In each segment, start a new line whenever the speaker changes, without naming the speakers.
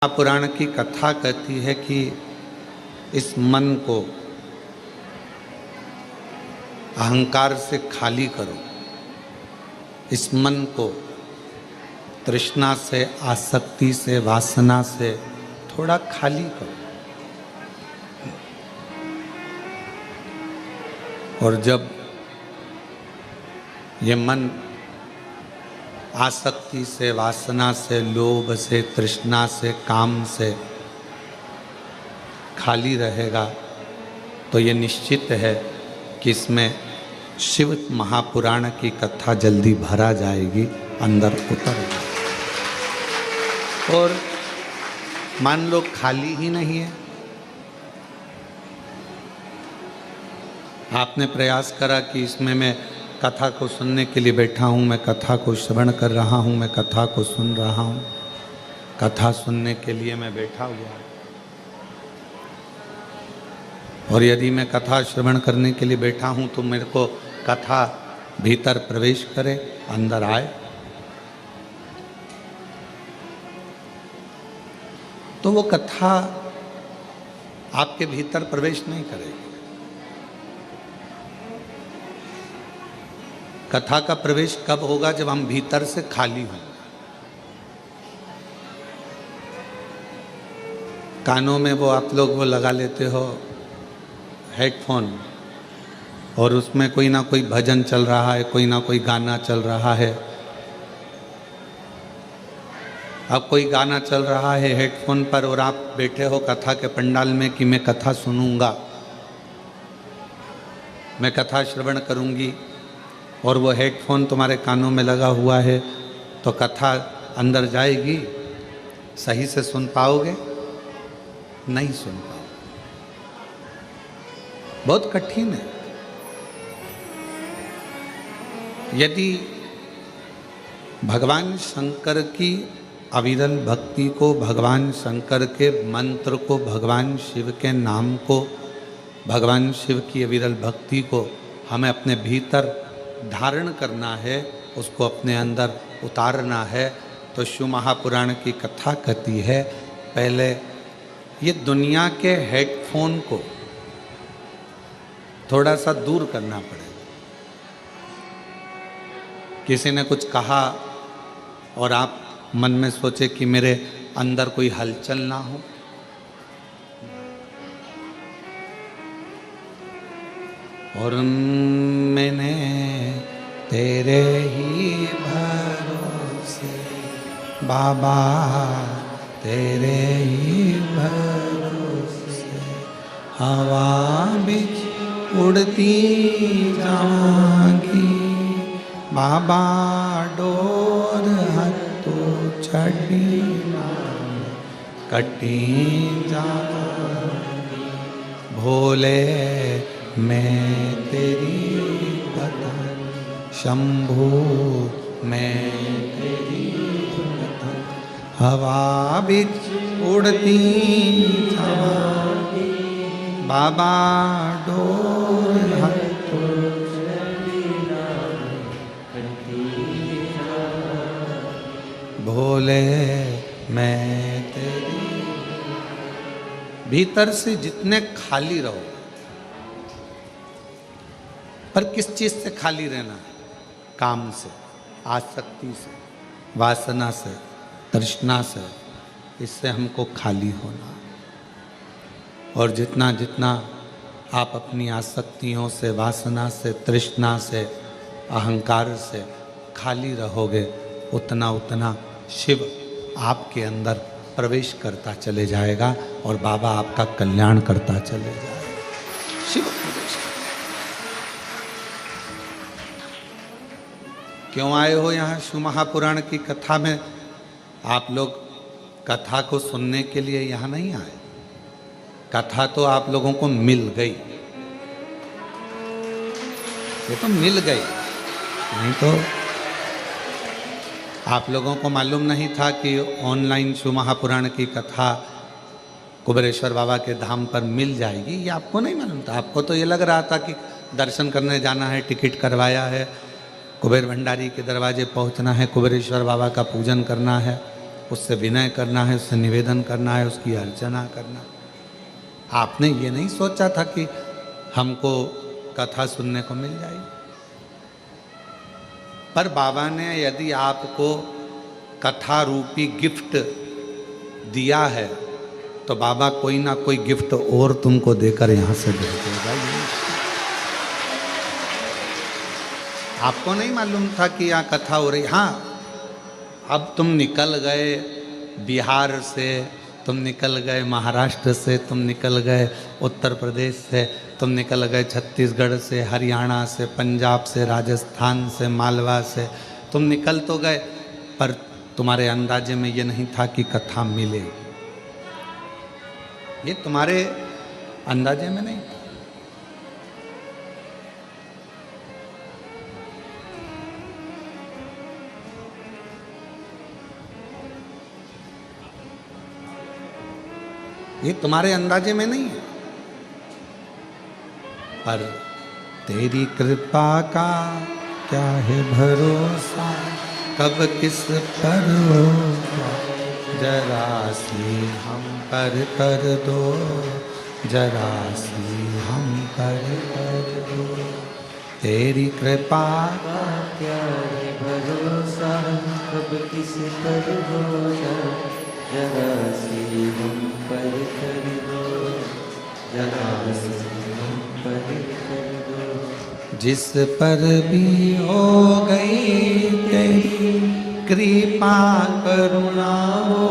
पुराण की कथा कहती है कि इस मन को अहंकार से खाली करो, इस मन को तृष्णा से, आसक्ति से, वासना से थोड़ा खाली करो। और जब ये मन आसक्ति से, वासना से, लोभ से, तृष्णा से, काम से खाली रहेगा तो ये निश्चित है कि इसमें शिव महापुराण की कथा जल्दी भरा जाएगी, अंदर उतर जाएगी। और मान लो खाली ही नहीं है, आपने प्रयास करा कि इसमें मैं कथा को सुनने के लिए बैठा हूँ, मैं कथा को श्रवण कर रहा हूँ, मैं कथा को सुन रहा हूँ, कथा सुनने के लिए मैं बैठा हुआ हूँ। और यदि मैं कथा श्रवण करने के लिए बैठा हूँ तो मेरे को कथा भीतर प्रवेश करे, अंदर आए, तो वो कथा आपके भीतर प्रवेश नहीं करेगी। कथा का प्रवेश कब होगा? जब हम भीतर से खाली हों। कानों में वो आप लोग वो लगा लेते हो हेडफोन, और उसमें कोई ना कोई भजन चल रहा है, कोई ना कोई गाना चल रहा है। अब कोई गाना चल रहा है हेडफोन पर और आप बैठे हो कथा के पंडाल में कि मैं कथा सुनूंगा, मैं कथा श्रवण करूंगी, और वो हेडफोन तुम्हारे कानों में लगा हुआ है, तो कथा अंदर जाएगी? सही से सुन पाओगे? नहीं सुन पाओगे। बहुत कठिन है। यदि भगवान शंकर की अविरल भक्ति को, भगवान शंकर के मंत्र को, भगवान शिव के नाम को, भगवान शिव की अविरल भक्ति को हमें अपने भीतर धारण करना है, उसको अपने अंदर उतारना है, तो शिव महापुराण की कथा कहती है पहले ये दुनिया के हेडफोन को थोड़ा सा दूर करना पड़ेगा। किसी ने कुछ कहा और आप मन में सोचे कि मेरे अंदर कोई हलचल ना हो, और मैंने तेरे ही भरोसे बाबा, तेरे ही भरोसे हवा बिच उड़ती जाऊंगी बाबा, डोर हथो छड़ी कटी जाऊंगी भोले, मैं तेरी कथा शंभू, मैं तेरी कथा हवा बिच उड़ती जाऊंगी बाबा, डोर हथो भोले, मैं तेरी। भीतर से जितने खाली रहो, पर किस चीज से खाली रहना है? काम से, आसक्ति से, वासना से, तृष्णा से, इससे हमको खाली होना। और जितना जितना आप अपनी आसक्तियों से, वासना से, तृष्णा से, अहंकार से खाली रहोगे, उतना उतना शिव आपके अंदर प्रवेश करता चले जाएगा और बाबा आपका कल्याण करता चले जाएगा। शिव प्रवेश। क्यों आए हो यहाँ शिव महापुराण की कथा में? आप लोग कथा को सुनने के लिए यहाँ नहीं आए, कथा तो आप लोगों को मिल गई, ये तो मिल गई। नहीं तो आप लोगों को मालूम नहीं था कि ऑनलाइन शिव महापुराण की कथा कुबेरेश्वर बाबा के धाम पर मिल जाएगी, ये आपको नहीं मालूम था। आपको तो ये लग रहा था कि दर्शन करने जाना है, टिकट करवाया है, कुबेर भंडारी के दरवाजे पहुंचना है, कुबेरेश्वर बाबा का पूजन करना है, उससे विनय करना है, उससे निवेदन करना है, उसकी अर्चना करना। आपने ये नहीं सोचा था कि हमको कथा सुनने को मिल जाएगी। पर बाबा ने यदि आपको कथा रूपी गिफ्ट दिया है तो बाबा कोई ना कोई गिफ्ट और तुमको देकर यहां से भेज देगा। आपको नहीं मालूम था कि यहाँ कथा हो रही। हाँ, अब तुम निकल गए बिहार से, तुम निकल गए महाराष्ट्र से, तुम निकल गए उत्तर प्रदेश से, तुम निकल गए छत्तीसगढ़ से, हरियाणा से, पंजाब से, राजस्थान से, मालवा से, तुम निकल तो गए, पर तुम्हारे अंदाजे में ये नहीं था कि कथा मिलेगी। ये तुम्हारे अंदाजे में नहीं। ये तुम्हारे अंदाजे में नहीं है। पर तेरी कृपा का क्या है भरोसा, कब किस पर होगा, जरा सी हम पर कर दो, जरा सी हम पर कर दो। तेरी कृपा का
क्या है भरोसा, कब किस पर होगा, जरा सी हम पर कर दो, जरा सी हम पर कर दो।
जिस पर भी हो गई तेरी कृपा करुणा, हो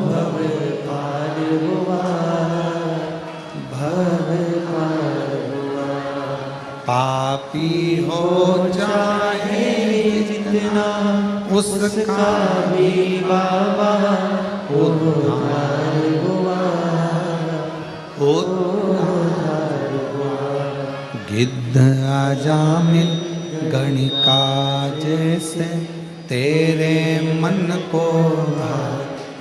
भव पार हुआ, भव पार हुआ।
पापी हो चाहे जितना उसका
भी बाबा उद्धार हुआ, उद्धार हुआ।
गिद्ध आजामिल गणिका जैसे तेरे मन को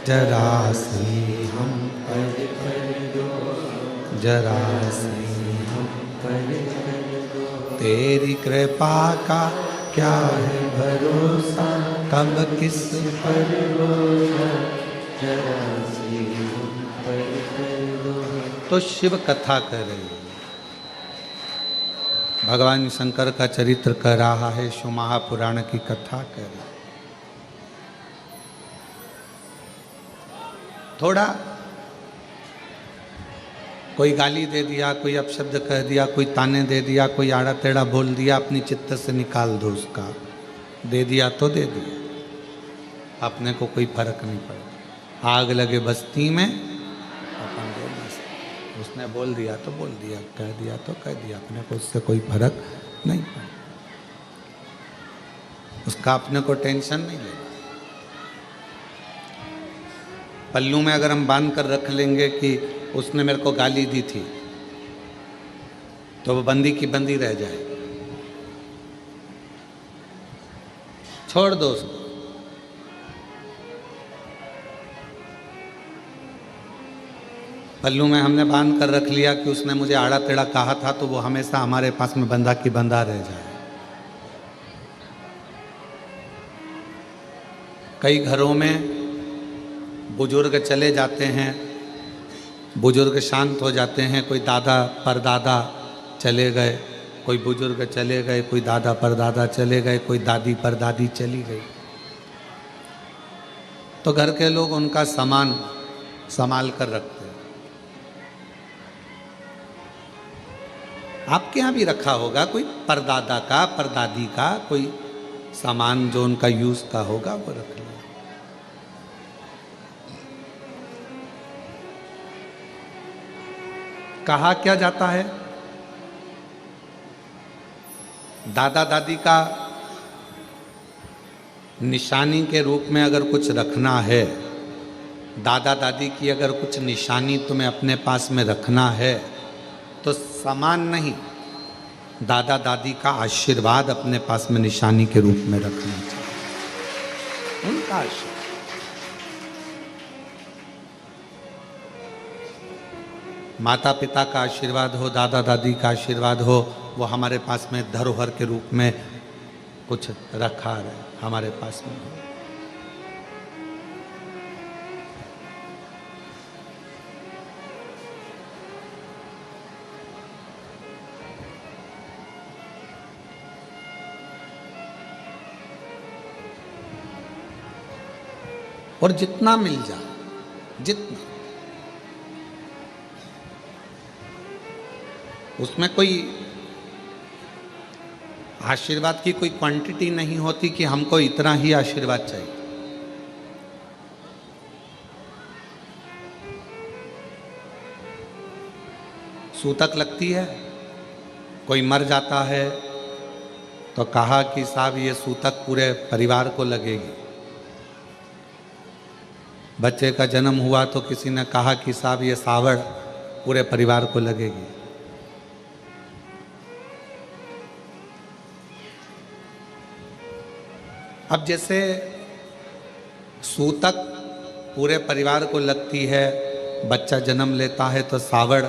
जरा सी हम
पर कर दो,
जरा सी
हम पर कर दो।
तेरी कृपा का क्या है
भरोसा,
कब किस
पर होगा, जरा सी हम पर कर दो।
तो शिव कथा कर रही है, भगवान शंकर का चरित्र कर रहा है, शिव महापुराण की कथा कर रहा है। थोड़ा कोई गाली दे दिया, कोई अपशब्द कह दिया, कोई ताने दे दिया, कोई आड़ा टेढ़ा बोल दिया, अपनी चित्त से निकाल दो उसका। दे दिया तो दे दिया, अपने को कोई फर्क नहीं पड़ा। आग लगे बस्ती में अपन दो मस्त। उसने बोल दिया तो बोल दिया, कह दिया तो कह दिया, अपने को उससे कोई फर्क नहीं पड़ा। उसका अपने को टेंशन नहीं लेना। पल्लू में अगर हम बांध कर रख लेंगे कि उसने मेरे को गाली दी थी, तो वो बंदी की बंदी रह जाए। छोड़ दो उसको। पल्लू में हमने बांध कर रख लिया कि उसने मुझे आड़ा टेढ़ा कहा था, तो वो हमेशा हमारे पास में बंधा की बंधा रह जाए। कई घरों में बुजुर्ग चले जाते हैं, बुजुर्ग शांत हो जाते हैं। कोई दादा परदादा चले गए, कोई बुजुर्ग चले गए, कोई दादा परदादा चले गए, कोई दादी परदादी चली गई, तो घर के लोग उनका सामान संभाल कर रखते हैं। आपके यहाँ भी रखा होगा कोई परदादा का, परदादी का कोई सामान जो उनका यूज का होगा, वो रख लिया। कहा क्या जाता है, दादा दादी का निशानी के रूप में अगर कुछ रखना है, दादा दादी की अगर कुछ निशानी तुम्हें अपने पास में रखना है, तो सामान नहीं, दादा दादी का आशीर्वाद अपने पास में निशानी के रूप में रखना चाहिए। उनका आशीर्वाद, माता पिता का आशीर्वाद हो, दादा दादी का आशीर्वाद हो, वो हमारे पास में धरोहर के रूप में कुछ रखा है हमारे पास में। और जितना मिल जाए, जितना, उसमें कोई आशीर्वाद की कोई क्वांटिटी नहीं होती कि हमको इतना ही आशीर्वाद चाहिए। सूतक लगती है, कोई मर जाता है तो कहा कि साहब ये सूतक पूरे परिवार को लगेगी। बच्चे का जन्म हुआ तो किसी ने कहा कि साहब ये सावड़ पूरे परिवार को लगेगी। अब जैसे सूतक पूरे परिवार को लगती है, बच्चा जन्म लेता है तो सावड़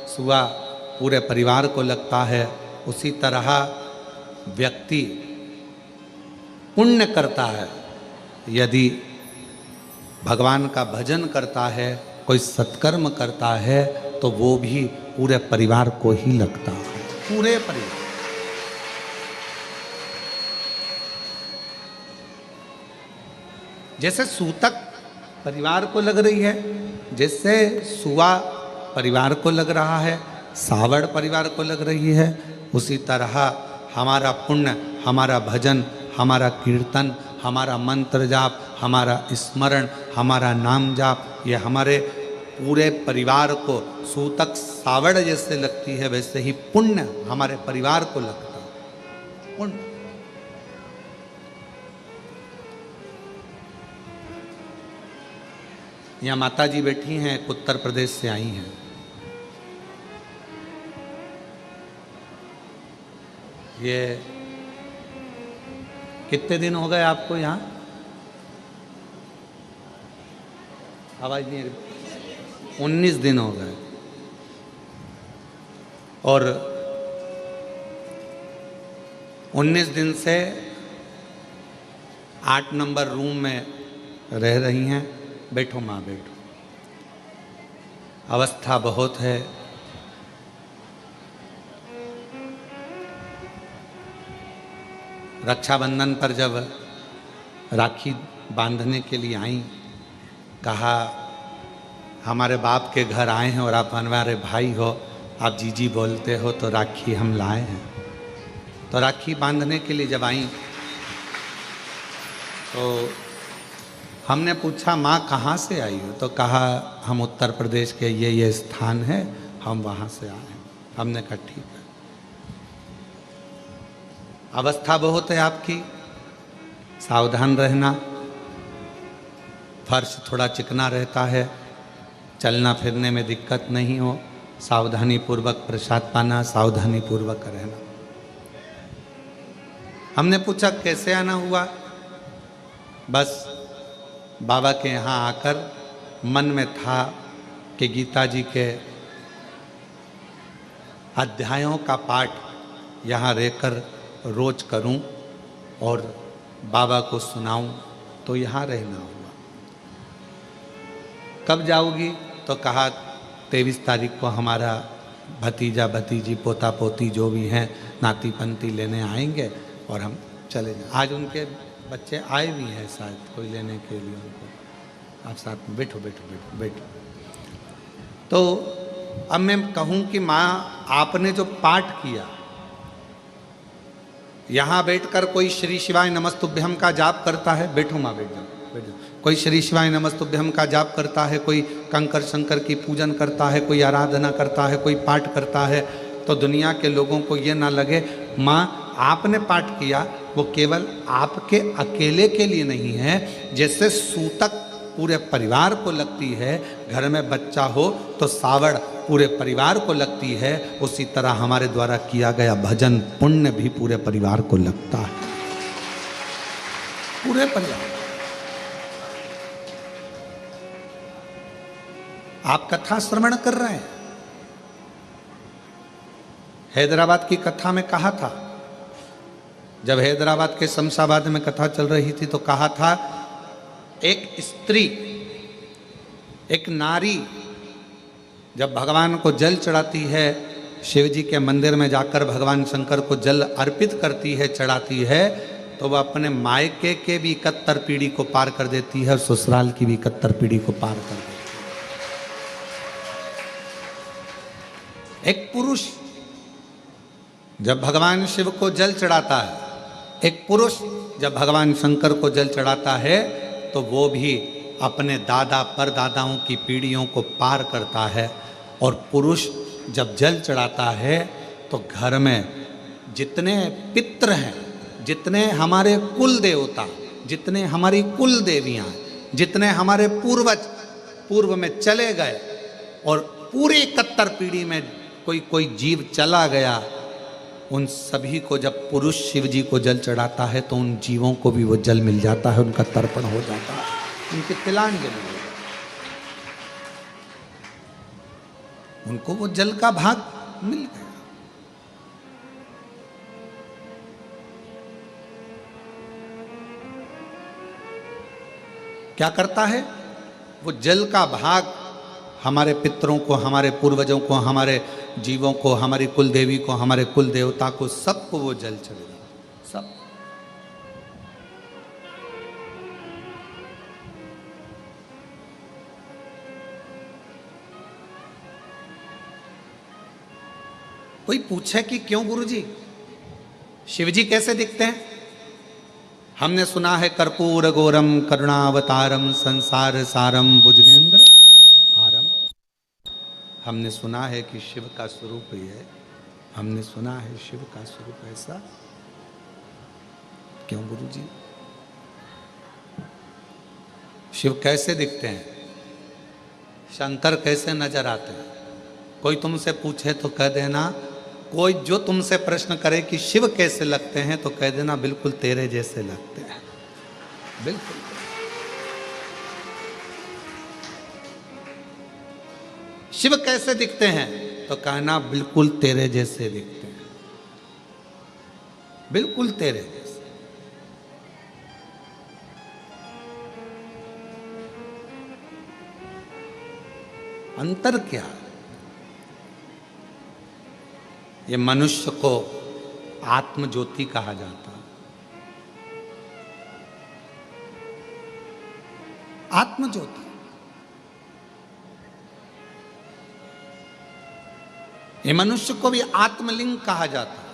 सुआ पूरे परिवार को लगता है, उसी तरह व्यक्ति पुण्य करता है, यदि भगवान का भजन करता है, कोई सत्कर्म करता है, तो वो भी पूरे परिवार को ही लगता है, पूरे परिवार। जैसे सूतक परिवार को लग रही है, जैसे सुआ परिवार को लग रहा है, सावड़ परिवार को लग रही है, उसी तरह हमारा पुण्य, हमारा भजन, हमारा कीर्तन, हमारा मंत्र जाप, हमारा स्मरण, हमारा नाम जाप, ये हमारे पूरे परिवार को सूतक सावड़ जैसे लगती है, वैसे ही पुण्य हमारे परिवार को लगता है। पुण्य यहाँ माता जी बैठी हैं, उत्तर प्रदेश से आई हैं। ये कितने दिन हो गए आपको यहाँ? आवाज नहीं आ रही। 19 दिन हो गए। और 19 दिन से 8 नंबर रूम में रह रही हैं। बैठो माँ, बैठो। अवस्था बहुत है। रक्षाबंधन पर जब राखी बांधने के लिए आई, कहा हमारे बाप के घर आए हैं और आप हमारे भाई हो, आप जीजी बोलते हो, तो राखी हम लाए हैं। तो राखी बांधने के लिए जब आई तो हमने पूछा माँ कहाँ से आई हो? तो कहा हम उत्तर प्रदेश के ये स्थान है, हम वहाँ से आए हैं। हमने कहा ठीक है। अवस्था बहुत है आपकी, सावधान रहना। फर्श थोड़ा चिकना रहता है, चलना फिरने में दिक्कत नहीं हो, सावधानी पूर्वक प्रसाद पाना, सावधानी पूर्वक रहना। हमने पूछा कैसे आना हुआ? बस बाबा के यहाँ आकर मन में था कि गीता जी के अध्यायों का पाठ यहाँ रहकर रोज करूं और बाबा को सुनाऊं, तो यहाँ रहना हुआ। कब जाओगी? तो कहा 23 तारीख को हमारा भतीजा भतीजी पोता पोती जो भी हैं नाती पंती लेने आएंगे और हम चले जाएं। आज उनके बच्चे आए भी हैं शायद कोई लेने के लिए उनको। आप साथ में बैठो बैठो बैठो बैठो। तो अब मैं कहूँ कि माँ आपने जो पाठ किया, यहाँ बैठकर कोई श्री शिवाय नमस्तुभ्यम का जाप करता है? बैठो माँ, बैठ जाओ बैठ जाओ। कोई श्री शिवाय नमस्तुभ्यम का जाप करता है, कोई कंकर शंकर की पूजन करता है, कोई आराधना करता है, कोई पाठ करता है, तो दुनिया के लोगों को ये ना लगे माँ आपने पाठ किया वो केवल आपके अकेले के लिए नहीं है। जैसे सूतक पूरे परिवार को लगती है, घर में बच्चा हो तो सावड़ पूरे परिवार को लगती है, उसी तरह हमारे द्वारा किया गया भजन पुण्य भी पूरे परिवार को लगता है। पूरे परिवार। आप कथा श्रवण कर रहे हैं। हैदराबाद की कथा में कहा था, जब हैदराबाद के शमशाबाद में कथा चल रही थी तो कहा था एक स्त्री, एक नारी जब भगवान को जल चढ़ाती है, शिव जी के मंदिर में जाकर भगवान शंकर को जल अर्पित करती है, चढ़ाती है, तो वह अपने मायके के भी 71 पीढ़ी को पार कर देती है और ससुराल की भी 71 पीढ़ी को पार कर देती है। एक पुरुष जब भगवान शिव को जल चढ़ाता है, एक पुरुष जब भगवान शंकर को जल चढ़ाता है, तो वो भी अपने दादा परदादाओं की पीढ़ियों को पार करता है। और पुरुष जब जल चढ़ाता है तो घर में जितने पितृ हैं, जितने हमारे कुल देवता, जितने हमारी कुल देवियाँ, जितने हमारे पूर्वज पूर्व में चले गए और पूरी 71 पीढ़ी में कोई जीव चला गया, उन सभी को जब पुरुष शिव जी को जल चढ़ाता है तो उन जीवों को भी वो जल मिल जाता है, उनका तर्पण हो जाता है, उनकी तिलांजलि हो जाती है, उनको वो जल का भाग मिल गया। क्या करता है वो जल का भाग? हमारे पितरों को, हमारे पूर्वजों को, हमारे जीवों को, हमारी कुल देवी को, हमारे कुल देवता को, सबको वो जल चढ़ेगा, सब। कोई पूछे कि क्यों गुरुजी शिवजी कैसे दिखते हैं? हमने सुना है कर्पूर गौरम करुणावतारम संसार सारम भुजगेंद्र हारम। हमने सुना है कि शिव का स्वरूप ये है, हमने सुना है शिव का स्वरूप ऐसा। क्यों गुरुजी? शिव कैसे दिखते हैं? शंकर कैसे नजर आते हैं? कोई तुमसे पूछे तो कह देना, कोई जो तुमसे प्रश्न करे कि शिव कैसे लगते हैं तो कह देना बिल्कुल तेरे जैसे लगते हैं, बिल्कुल। शिव कैसे दिखते हैं तो कहना बिल्कुल तेरे जैसे दिखते हैं, बिल्कुल तेरे जैसे। अंतर क्या? ये मनुष्य को आत्म ज्योति कहा जाता है। आत्म ज्योति, ये मनुष्य को भी आत्मलिंग कहा जाता है,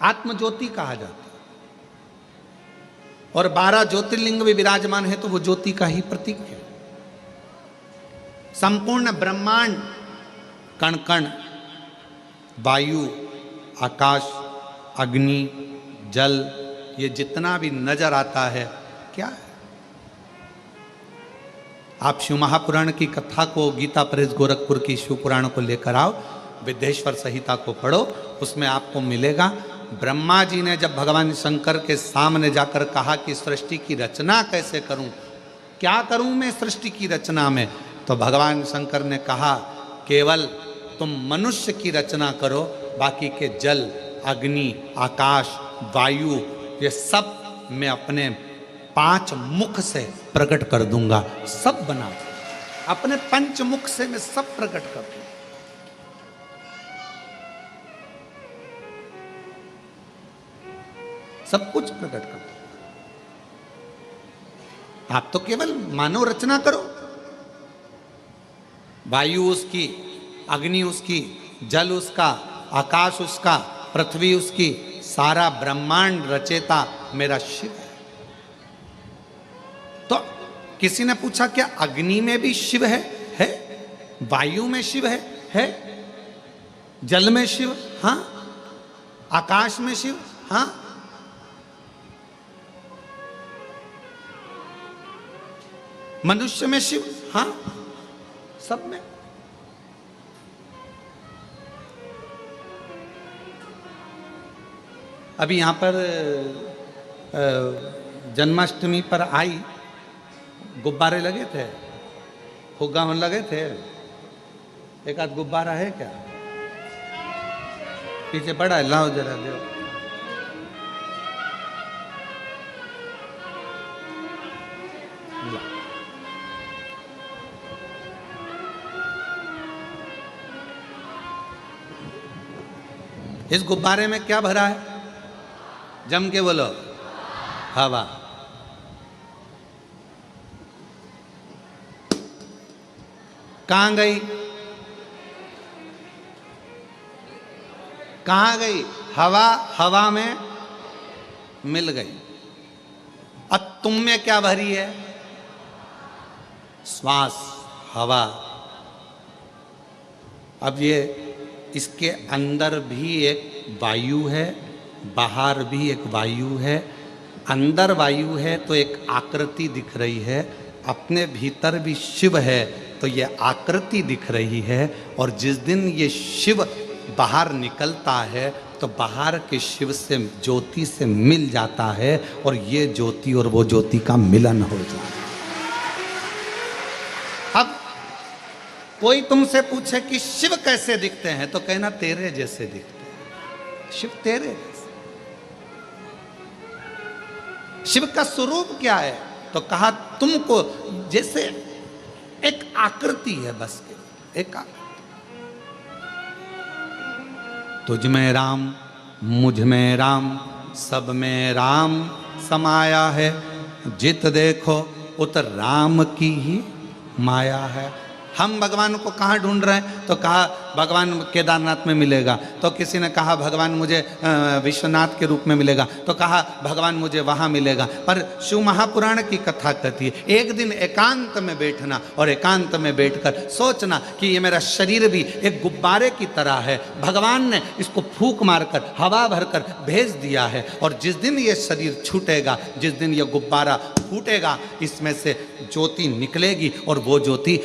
आत्म ज्योति कहा जाता है। और 12 ज्योतिर्लिंग भी विराजमान है तो वो ज्योति का ही प्रतीक है। संपूर्ण ब्रह्मांड, कण कण, वायु, आकाश, अग्नि, जल, ये जितना भी नजर आता है क्या है? आप शिव महापुराण की कथा को, गीता प्रेस गोरखपुर की शिव पुराण को लेकर आओ, विद्येश्वर संहिता को पढ़ो, उसमें आपको मिलेगा। ब्रह्मा जी ने जब भगवान शंकर के सामने जाकर कहा कि सृष्टि की रचना कैसे करूं, क्या करूं मैं सृष्टि की रचना में, तो भगवान शंकर ने कहा केवल तुम मनुष्य की रचना करो, बाकी के जल, अग्नि, आकाश, वायु, ये सब मैं अपने 5 मुख से प्रकट कर दूंगा, सब बना अपने 5 मुख से मैं सब प्रकट कर दूंगा। सब कुछ प्रकट कर दूंगा। आप तो केवल मानव रचना करो, वायु उसकी, अग्नि उसकी, जल उसका, आकाश उसका, पृथ्वी उसकी, सारा ब्रह्मांड रचेता मेरा शिव है। तो किसी ने पूछा क्या अग्नि में भी शिव है? है। वायु में शिव है। जल में शिव, हाँ। आकाश में शिव, हाँ। मनुष्य में शिव, हाँ, सब में। अभी यहाँ पर जन्माष्टमी पर आई, गुब्बारे लगे थे, फुग्गा लगे थे। एक आध गुब्बारा है क्या? पीछे पड़ा है, लाओ जरा दो। इस गुब्बारे में क्या भरा है? जम के बोलो, हवा। कहां गई? कहां गई? हवा हवा में मिल गई। अब तुम में क्या भरी है? श्वास, हवा। अब ये इसके अंदर भी एक वायु है, बाहर भी एक वायु है। अंदर वायु है तो एक आकृति दिख रही है, अपने भीतर भी शिव है तो ये आकृति दिख रही है। और जिस दिन ये शिव बाहर निकलता है तो बाहर के शिव से ज्योति से मिल जाता है और ये ज्योति और वो ज्योति का मिलन हो जाता है। अब कोई तुमसे पूछे कि शिव कैसे दिखते हैं तो कहना तेरे जैसे दिखते हैं। शिव तेरे जैसे। शिव का स्वरूप क्या है तो कहा तुमको जैसे एक आकृति है, बस के एक आकृति। तुझ में राम, मुझ में राम, सब में राम समाया है। जित देखो उत राम की ही माया है। हम भगवान को कहाँ ढूंढ रहे हैं तो कहा भगवान केदारनाथ में मिलेगा, तो किसी ने कहा भगवान मुझे विश्वनाथ के रूप में मिलेगा, तो कहा भगवान मुझे वहाँ मिलेगा। पर शिव महापुराण की कथा कहती है एक दिन एकांत में बैठना और एकांत में बैठकर सोचना कि ये मेरा शरीर भी एक गुब्बारे की तरह है, भगवान ने इसको फूंक मारकर हवा भरकर भेज दिया है और जिस दिन ये शरीर छूटेगा, जिस दिन ये गुब्बारा फूटेगा, इसमें से ज्योति निकलेगी और वो ज्योति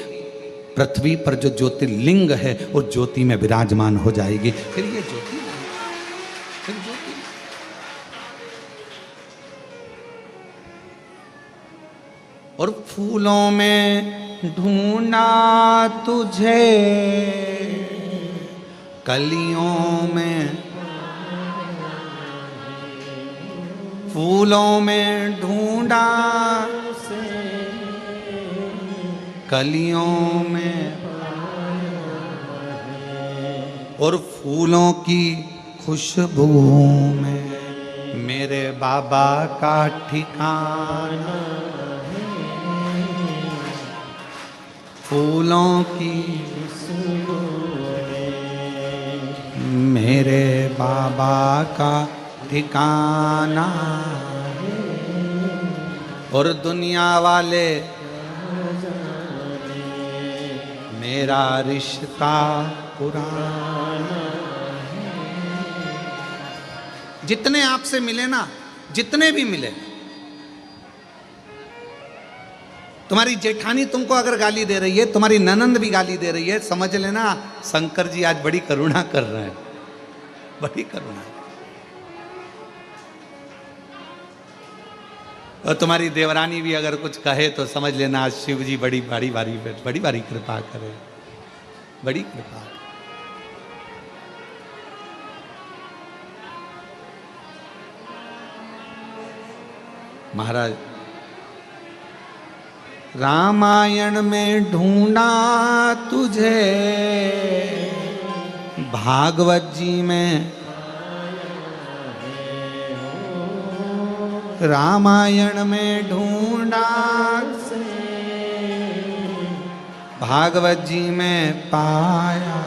पृथ्वी पर जो ज्योतिर्लिंग है वो ज्योति में विराजमान हो जाएगी। फिर ये ज्योति, फिर ज्योति। और फूलों में ढूंढा तुझे, कलियों में, फूलों में ढूंढा कलियों में, और फूलों की खुशबू में मेरे बाबा का ठिकाना। फूलों की खुशबू में मेरे बाबा का ठिकाना। और दुनिया वाले मेरा रिश्ता पुराना। जितने आपसे मिले ना, जितने भी मिले, तुम्हारी जेठानी तुमको अगर गाली दे रही है, तुम्हारी ननंद भी गाली दे रही है, समझ लेना शंकर जी आज बड़ी करुणा कर रहे हैं, बड़ी करुणा। और तुम्हारी देवरानी भी अगर कुछ कहे तो समझ लेना आज शिव जी बड़ी भारी कृपा करे, बड़ी कृपा। महाराज रामायण में ढूंढा तुझे, भागवत जी में, रामायण में ढूंढा, भागवत जी में पाया,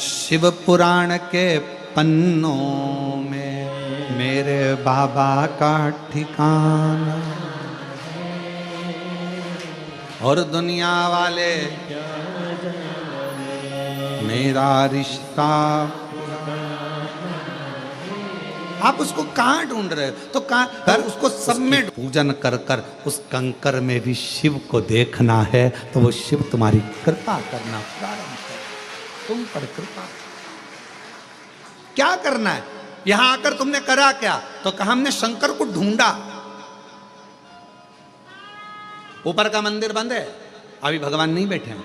शिव पुराण के पन्नों में मेरे बाबा का ठिकाना। और दुनिया वाले मेरा रिश्ता। आप उसको कहाँ ढूंढ रहे हो तो कहाँ कर, उसको सब में पूजन कर कर उस कंकर में भी शिव को देखना है तो वो शिव तुम्हारी कृपा करना प्रारंभ कर, तुम पर कृपा। क्या करना है? यहां आकर तुमने करा क्या तो कहा हमने शंकर को ढूंढा। ऊपर का मंदिर बंद है, अभी भगवान नहीं बैठे हैं।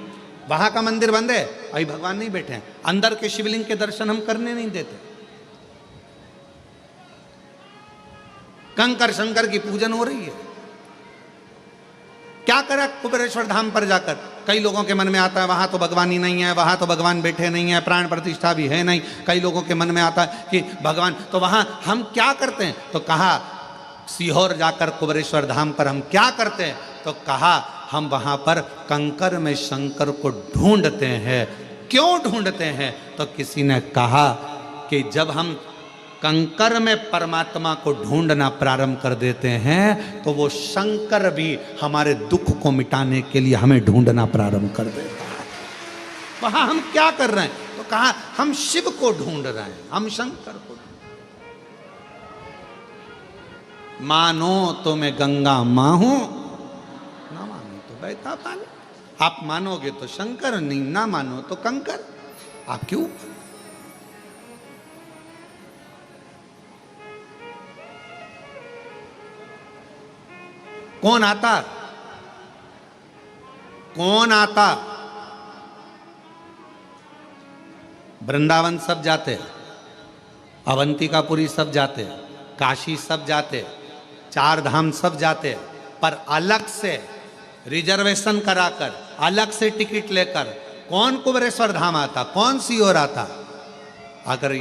वहां का मंदिर बंद है, अभी भगवान नहीं बैठे हैं। अंदर के शिवलिंग के दर्शन हम करने नहीं देते। कंकर शंकर की पूजन हो रही है। क्या क्या करा कुबेरेश्वर धाम पर जाकर? कई लोगों के मन में आता है वहां तो भगवान ही नहीं है, वहां तो भगवान बैठे नहीं है, प्राण प्रतिष्ठा भी है नहीं। कई लोगों के मन में आता है कि भगवान, तो वहां हम क्या करते हैं? तो कहा सीहोर जाकर कुबेरेश्वर धाम पर हम क्या करते हैं? तो कहा हम वहां पर कंकर में शंकर को ढूंढते हैं। क्यों ढूंढते हैं? तो किसी ने कहा कि जब हम कंकर में परमात्मा को ढूंढना प्रारंभ कर देते हैं तो वो शंकर भी हमारे दुख को मिटाने के लिए हमें ढूंढना प्रारंभ कर देता है। वहां हम क्या कर रहे हैं? तो कहा हम शिव को ढूंढ रहे हैं, हम शंकर को। मानो तो मैं गंगा मां हूं, ना मानो तो बहता पानी। आप मानोगे तो शंकर, नहीं ना मानो तो कंकर। आप क्यों? कौन आता? कौन आता? वृंदावन सब जाते, अवंतिकापुरी सब जाते, काशी सब जाते, चार धाम सब जाते, पर अलग से रिजर्वेशन कराकर, अलग से टिकट लेकर कौन कुबेरेश्वर धाम आता? कौन सीहोर आता? अगर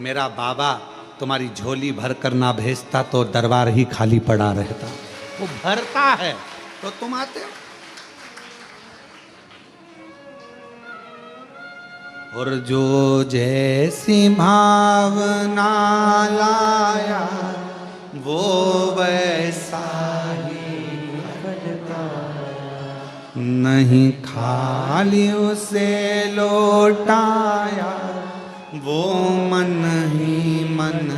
मेरा बाबा तुम्हारी झोली भर कर ना भेजता तो दरबार ही खाली पड़ा रहता। वो भरता है तो तुम आते हो। और जो जैसी भावना लाया वो वैसा ही नहीं, खाली उसे लौटाया वो मन ही मन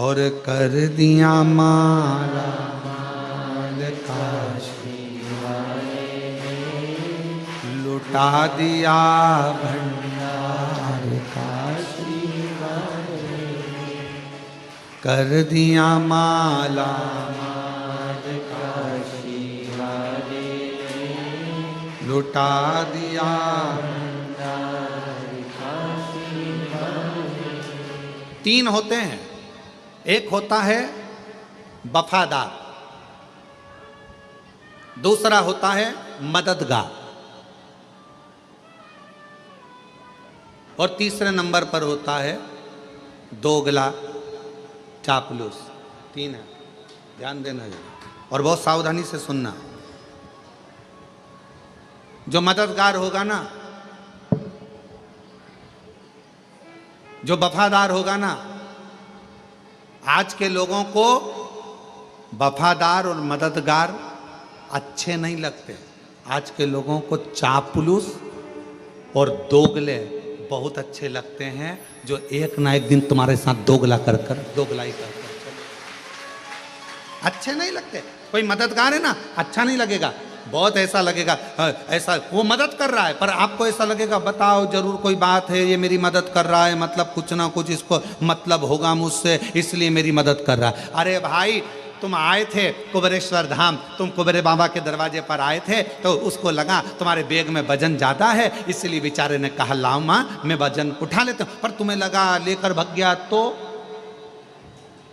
और कर दिया माला माल काशी वाले ने, लुटा दिया भंडार काशी वाले ने, कर दिया माला माल काशी वाले ने, लुटा दिया भंडार काशी वाले। तीन होते हैं। एक होता है वफादार, दूसरा होता है मददगार, और तीसरे नंबर पर होता है दोगला चापलूस। तीन है, ध्यान देना और बहुत सावधानी से सुनना। जो मददगार होगा ना, जो वफादार होगा ना, आज के लोगों को वफादार और मददगार अच्छे नहीं लगते। आज के लोगों को चापलूस और दोगले बहुत अच्छे लगते हैं, जो एक ना एक दिन तुम्हारे साथ दोगला कर दोगलाई कर अच्छे नहीं लगते। कोई मददगार है ना, अच्छा नहीं लगेगा, बहुत ऐसा लगेगा ऐसा वो मदद कर रहा है, पर आपको ऐसा लगेगा बताओ जरूर कोई बात है, ये मेरी मदद कर रहा है, मतलब कुछ ना कुछ इसको मतलब होगा मुझसे, इसलिए मेरी मदद कर रहा है। अरे भाई तुम आए थे कुबेरेश्वर धाम, तुम कुबेरे बाबा के दरवाजे पर आए थे, तो उसको लगा तुम्हारे बैग में वजन ज़्यादा है, इसलिए बेचारे ने कहा लाओ माँ मैं वजन उठा लेता हूँ, पर तुम्हें लगा लेकर भाग गया तो,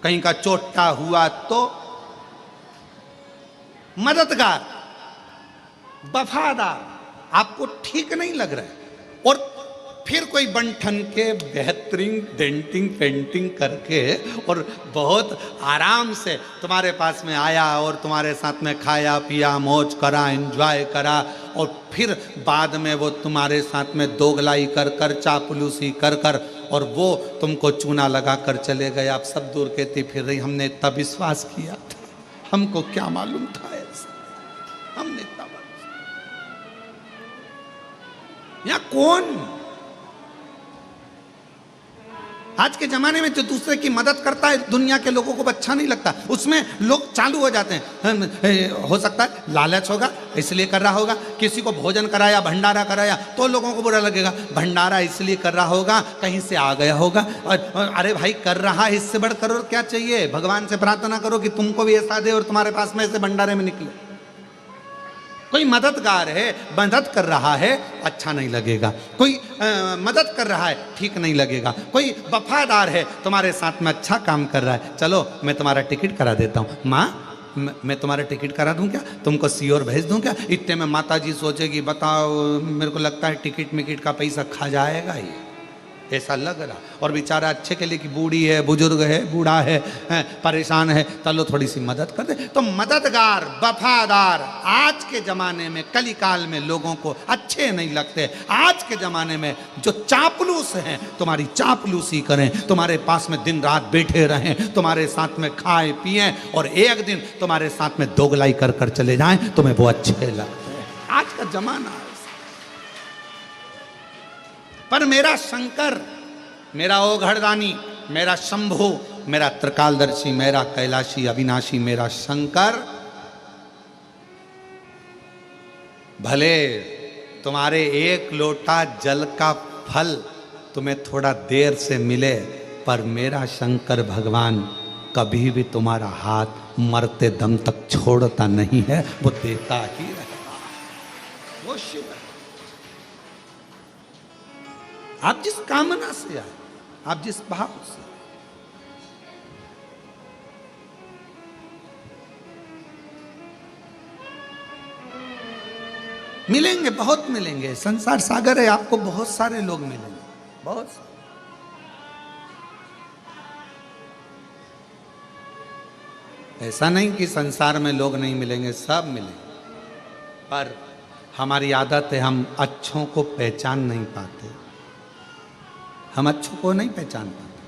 कहीं का चोटा हुआ तो। मददगार वफादार आपको ठीक नहीं लग रहा है, और फिर कोई बंठन के बेहतरीन डेंटिंग पेंटिंग करके और बहुत आराम से तुम्हारे पास में आया और तुम्हारे साथ में खाया पिया मौज करा एंजॉय करा, और फिर बाद में वो तुम्हारे साथ में दोगलाई कर कर चापलूसी कर कर और वो तुमको चूना लगा कर चले गए। आप सब दूर कहते फिर रही हमने इतना विश्वास किया था, हमको क्या मालूम था ऐसा, हमने इतना या कौन। आज के जमाने में जो दूसरे की मदद करता है दुनिया के लोगों को अच्छा नहीं लगता, उसमें लोग चालू हो जाते हैं। हो सकता है लालच होगा इसलिए कर रहा होगा, किसी को भोजन कराया भंडारा कराया तो लोगों को बुरा लगेगा, भंडारा इसलिए कर रहा होगा कहीं से आ गया होगा। और अरे भाई कर रहा है, इससे बढ़कर और क्या चाहिए। भगवान से प्रार्थना करो कि तुमको भी ऐसा दे और तुम्हारे पास में ऐसे भंडारे में निकले। कोई मददगार है, मदद कर रहा है, अच्छा नहीं लगेगा। कोई मदद कर रहा है, ठीक नहीं लगेगा। कोई वफादार है, तुम्हारे साथ में अच्छा काम कर रहा है, चलो मैं तुम्हारा टिकट करा देता हूँ। माँ मैं तुम्हारा टिकट करा दूं क्या, तुमको सीओर भेज दूं क्या। इतने में माता जी सोचेगी बताओ मेरे को लगता है टिकट मिकट का पैसा खा जाएगा ही, ऐसा लग रहा। और बेचारा अच्छे के लिए कि बूढ़ी है, बुजुर्ग है, बूढ़ा है, परेशान है, चलो थोड़ी सी मदद कर दे। तो मददगार, वफादार आज के ज़माने में, कली काल में लोगों को अच्छे नहीं लगते। आज के ज़माने में जो चापलूस हैं तुम्हारी चापलूसी करें, तुम्हारे पास में दिन रात बैठे रहें, तुम्हारे साथ में खाए पिए और एक दिन तुम्हारे साथ में दोगलाई कर कर चले जाएं, तुम्हें वो अच्छे लगते हैं। आज का जमाना है। पर मेरा शंकर, मेरा ओघड़दानी, मेरा शंभु, मेरा त्रिकालदर्शी, मेरा कैलाशी अविनाशी, मेरा शंकर भले तुम्हारे एक लोटा जल का फल तुम्हें थोड़ा देर से मिले, पर मेरा शंकर भगवान कभी भी तुम्हारा हाथ मरते दम तक छोड़ता नहीं है, वो देता ही रहेगा। वो शिव है। आप जिस कामना से आए, आप जिस भाव से, मिलेंगे, बहुत मिलेंगे। संसार सागर है, आपको बहुत सारे लोग मिलेंगे, बहुत सारे। ऐसा नहीं कि संसार में लोग नहीं मिलेंगे, सब मिलेंगे, पर हमारी आदत है हम अच्छों को पहचान नहीं पाते, हम अच्छों को नहीं पहचान पाते।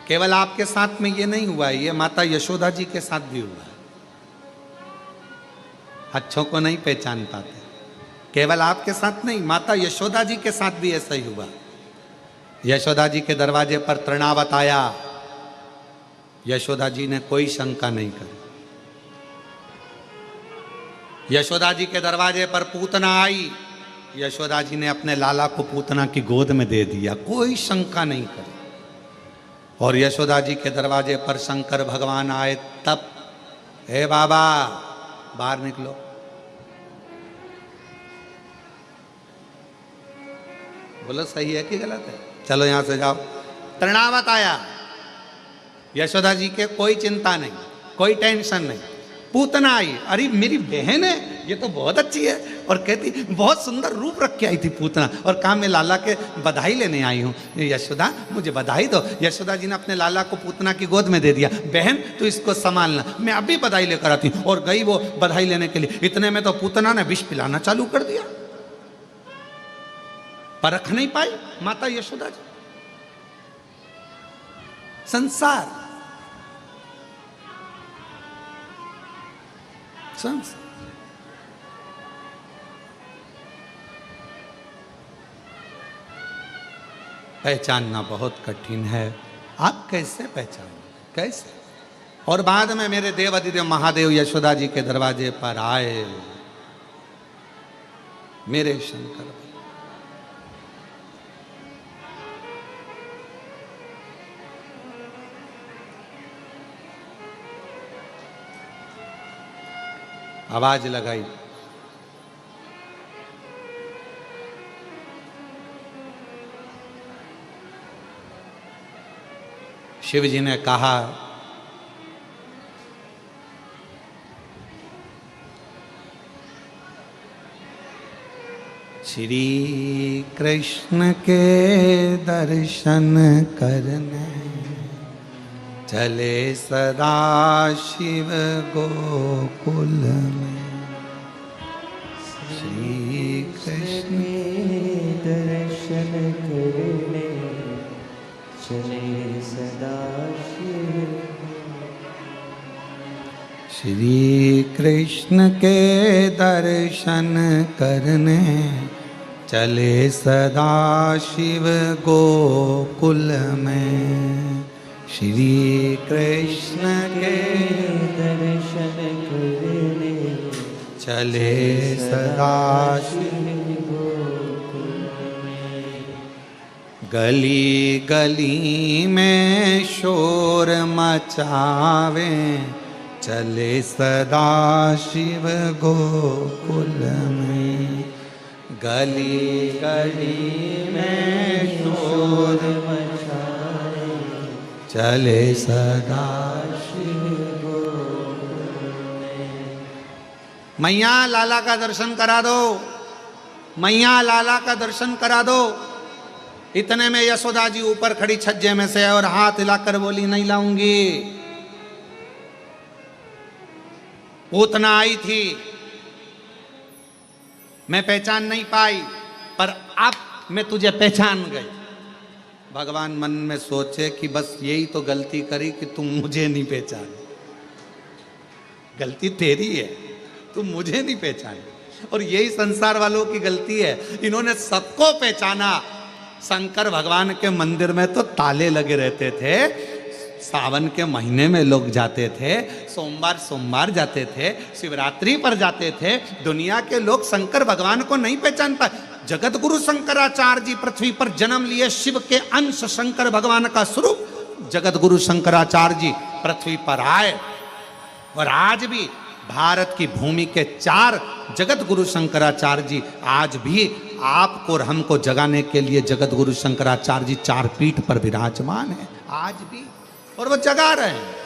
केवल आपके साथ में ये नहीं हुआ है, ये माता यशोदा जी के साथ भी हुआ है। अच्छों को नहीं पहचान पाते, केवल आपके साथ नहीं, माता यशोदा जी के साथ भी ऐसा ही हुआ। यशोदा जी के दरवाजे पर तृणावत आया, यशोदा जी ने कोई शंका नहीं करी। यशोदा जी के दरवाजे पर पूतना आई, यशोदा जी ने अपने लाला को पूतना की गोद में दे दिया, कोई शंका नहीं करी। और यशोदा जी के दरवाजे पर शंकर भगवान आए तब, हे बाबा बाहर निकलो। बोलो सही है कि गलत है, चलो यहां से जाओ। तृणावत आया, यशोदा जी के कोई चिंता नहीं, कोई टेंशन नहीं। पूतना आई, अरे मेरी बहन है, ये तो बहुत अच्छी है, और कहती बहुत सुंदर रूप रख के आई थी पूतना, और कहा मैं लाला के बधाई लेने आई हूँ, यशोदा मुझे बधाई दो। यशोदा जी ने अपने लाला को पूतना की गोद में दे दिया, बहन तू इसको संभालना, मैं अभी बधाई लेकर आती हूँ। और गई वो बधाई लेने के लिए, इतने में तो पूतना ने विष पिलाना चालू कर दिया। परख नहीं पाई माता यशोदा जी। संसार पहचानना बहुत कठिन है। आप कैसे पहचानें, कैसे? और बाद में मेरे देव अधिदेव महादेव यशोदा जी के दरवाजे पर आए, मेरे शंकर। आवाज लगाई, शिव जी ने कहा, श्री कृष्ण के दर्शन करने चले सदा शिव गोकुल में। श्री कृष्ण
दर्शन करने चले सदा शिव।
श्री कृष्ण के दर्शन करने चले सदा शिव गोकुल में। श्री कृष्ण के
दर्शन करने
चले सदा
शिव गोकुल में।
गली गली में शोर मचावे चले सदा शिव गोकुल में। गली गली में शोर
मचाए
चले सदा
शिव गोकुल
मैया लाला का दर्शन करा दो, मैया लाला का दर्शन करा दो। इतने में यशोदा जी ऊपर खड़ी छज्जे में से और हाथ हिलाकर बोली, नहीं लाऊंगी। पूतना आई थी, मैं पहचान नहीं पाई, पर अब मैं तुझे पहचान गई। भगवान मन में सोचे कि बस यही तो गलती करी कि तुम मुझे नहीं पहचाने। गलती तेरी है, तुम मुझे नहीं पहचाने। और यही संसार वालों की गलती है, इन्होंने सबको पहचाना। शंकर भगवान के मंदिर में तो ताले लगे रहते थे, सावन के महीने में लोग जाते थे, सोमवार जाते थे, शिवरात्रि पर जाते थे। दुनिया के लोग शंकर भगवान को नहीं पहचान पाए। जगत गुरु शंकराचार्य जी पृथ्वी पर जन्म लिए, शिव के अंश शंकर भगवान का स्वरूप जगत गुरु शंकराचार्य जी पृथ्वी पर आए। और आज भी भारत की भूमि के 4 जगत गुरु शंकराचार्य जी आज भी आपको और हमको जगाने के लिए जगत गुरु शंकराचार्य जी 4 पीठ पर विराजमान है आज भी, और वो जगा रहे हैं।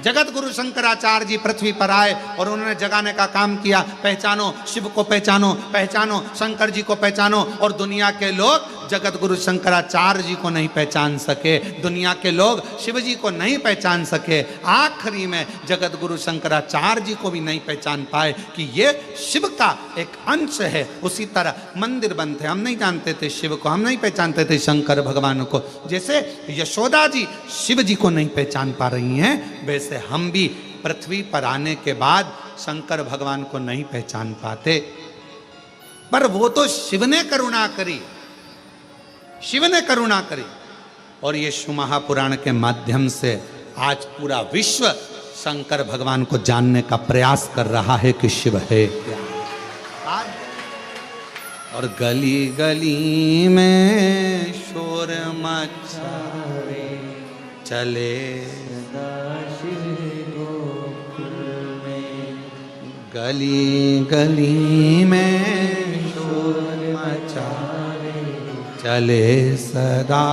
जगत गुरु शंकराचार्य जी पृथ्वी पर आए और उन्होंने जगाने का काम किया। पहचानो शिव को, पहचानो, पहचानो शंकर जी को, पहचानो। और दुनिया के लोग जगत गुरु शंकराचार्य जी को नहीं पहचान सके, दुनिया के लोग शिव जी को नहीं पहचान सके। आखिरी में जगत गुरु शंकराचार्य जी को भी नहीं पहचान पाए कि ये शिव का एक अंश है। उसी तरह मंदिर बनते, हम नहीं जानते थे शिव को, हम नहीं पहचानते थे शंकर भगवान को। जैसे यशोदा जी शिव जी को नहीं पहचान पा रही हैं, वैसे हम भी पृथ्वी पर आने के बाद शंकर भगवान को नहीं पहचान पाते। पर वो तो शिव ने करुणा करी, शिव ने करुणा करी। और ये शिव महापुराण के माध्यम से आज पूरा विश्व शंकर भगवान को जानने का प्रयास कर रहा है कि शिव है क्या। और गली गली में शोर मचाए चले, गली गली में शोर मचाए चले सदा।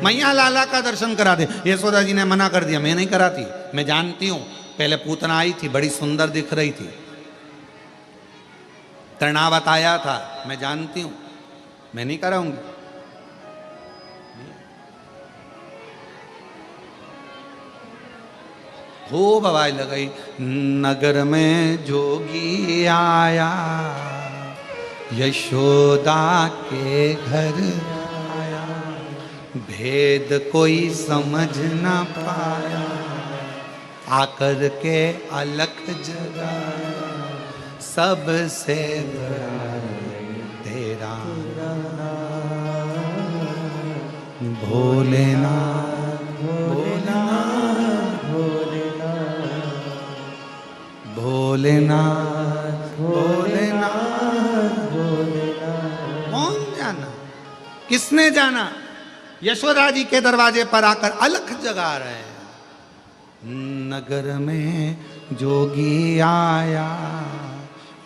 मैया लाला का दर्शन करा दे। यशोदा जी ने मना कर दिया, मैं नहीं कराती, मैं जानती हूं। पहले पूतना आई थी, बड़ी सुंदर दिख रही थी, तृणावत आया था, मैं जानती हूं, मैं नहीं कराऊंगी। खूब आवाज लगाई, नगर में जोगी आया, यशोदा के घर आया, भेद कोई समझ ना पाया, आकर के अलख जगाया, सबसे बड़ा तेरा भोलेनाथ, भोलेनाथ, भोलेनाथ, भोलेनाथ, भोलेनाथ। कौन जाना, किसने जाना? यशोदा जी के दरवाजे पर आकर अलख जगा रहे हैं। नगर में जोगी आया,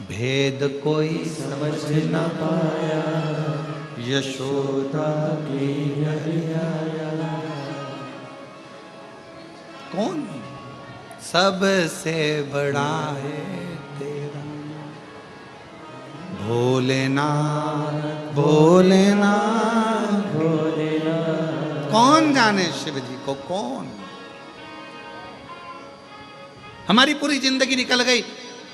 भेद कोई समझ न पाया, यशोदा की आया। कौन? सबसे बड़ा है तेरा भोलेनाथ, भोलेनाथ, भोलेनाथ। कौन जाने शिव जी को, कौन? हमारी पूरी जिंदगी निकल गई,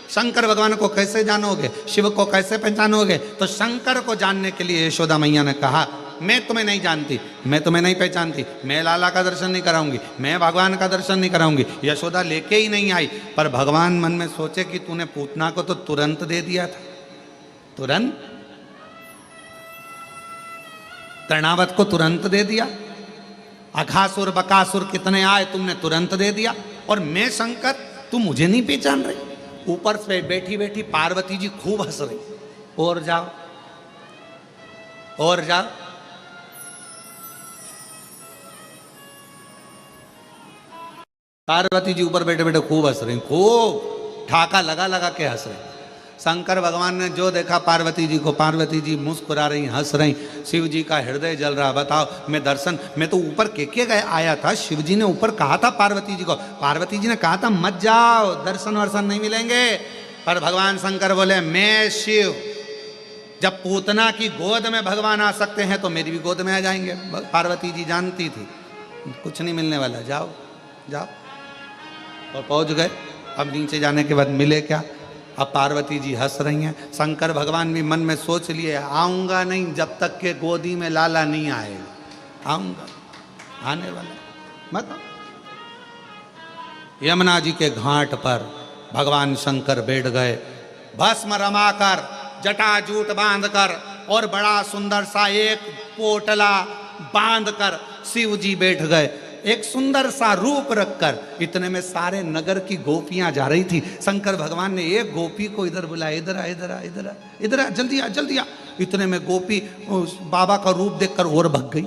शंकर भगवान को कैसे जानोगे, शिव को कैसे पहचानोगे? तो शंकर को जानने के लिए यशोदा मैया ने कहा, मैं तुम्हें नहीं जानती, मैं तुम्हें नहीं पहचानती, मैं लाला का दर्शन नहीं कराऊंगी, मैं भगवान का दर्शन नहीं कराऊंगी। यशोदा लेके ही नहीं आई। पर भगवान मन में सोचे कि तूने पूतना को तो तुरंत दे दिया था, तुरंत तृणावत को तुरंत दे दिया, अघासुर बकासुर कितने आए तुमने तुरंत दे दिया, और मैं शंकर, तुम मुझे नहीं पहचान रही। ऊपर से बैठी बैठी पार्वती जी खूब हंस रही, और जाओ और जाओ। पार्वती जी ऊपर बैठे बैठे खूब हंस रही, खूब ठाका लगा लगा के हंस रहे। शंकर भगवान ने जो देखा पार्वती जी को, पार्वती जी मुस्कुरा रही, हंस रही, शिव जी का हृदय जल रहा। बताओ, मैं तो ऊपर के गए आया था, शिव जी ने ऊपर कहा था पार्वती जी को, पार्वती जी ने कहा था मत जाओ, दर्शन वर्शन नहीं मिलेंगे। पर भगवान शंकर बोले मैं शिव, जब पूतना की गोद में भगवान आ सकते हैं तो मेरी भी गोद में आ जाएंगे। पार्वती जी जानती थी कुछ नहीं मिलने वाला, जाओ जाओ। और पहुंच गए। अब नीचे जाने के बाद मिले क्या? अब पार्वती जी हंस रही हैं। शंकर भगवान भी मन में सोच लिए आऊंगा नहीं जब तक के गोदी में लाला नहीं आएगा, आऊंगा, आने वाला मत। यमुना जी के घाट पर भगवान शंकर बैठ गए, भस्म रमाकर, जटाजूट बांधकर, और बड़ा सुंदर सा एक पोटला बांधकर शिव जी बैठ गए, एक सुंदर सा रूप रखकर। इतने में सारे नगर की गोपियां जा रही थी। शंकर भगवान ने एक गोपी को इधर बुलाया, इधर आ, इधर आ, इधर आ, इधर आ, जल्दी आ, जल्दी आ। इतने में गोपी बाबा का रूप देखकर और भग गई।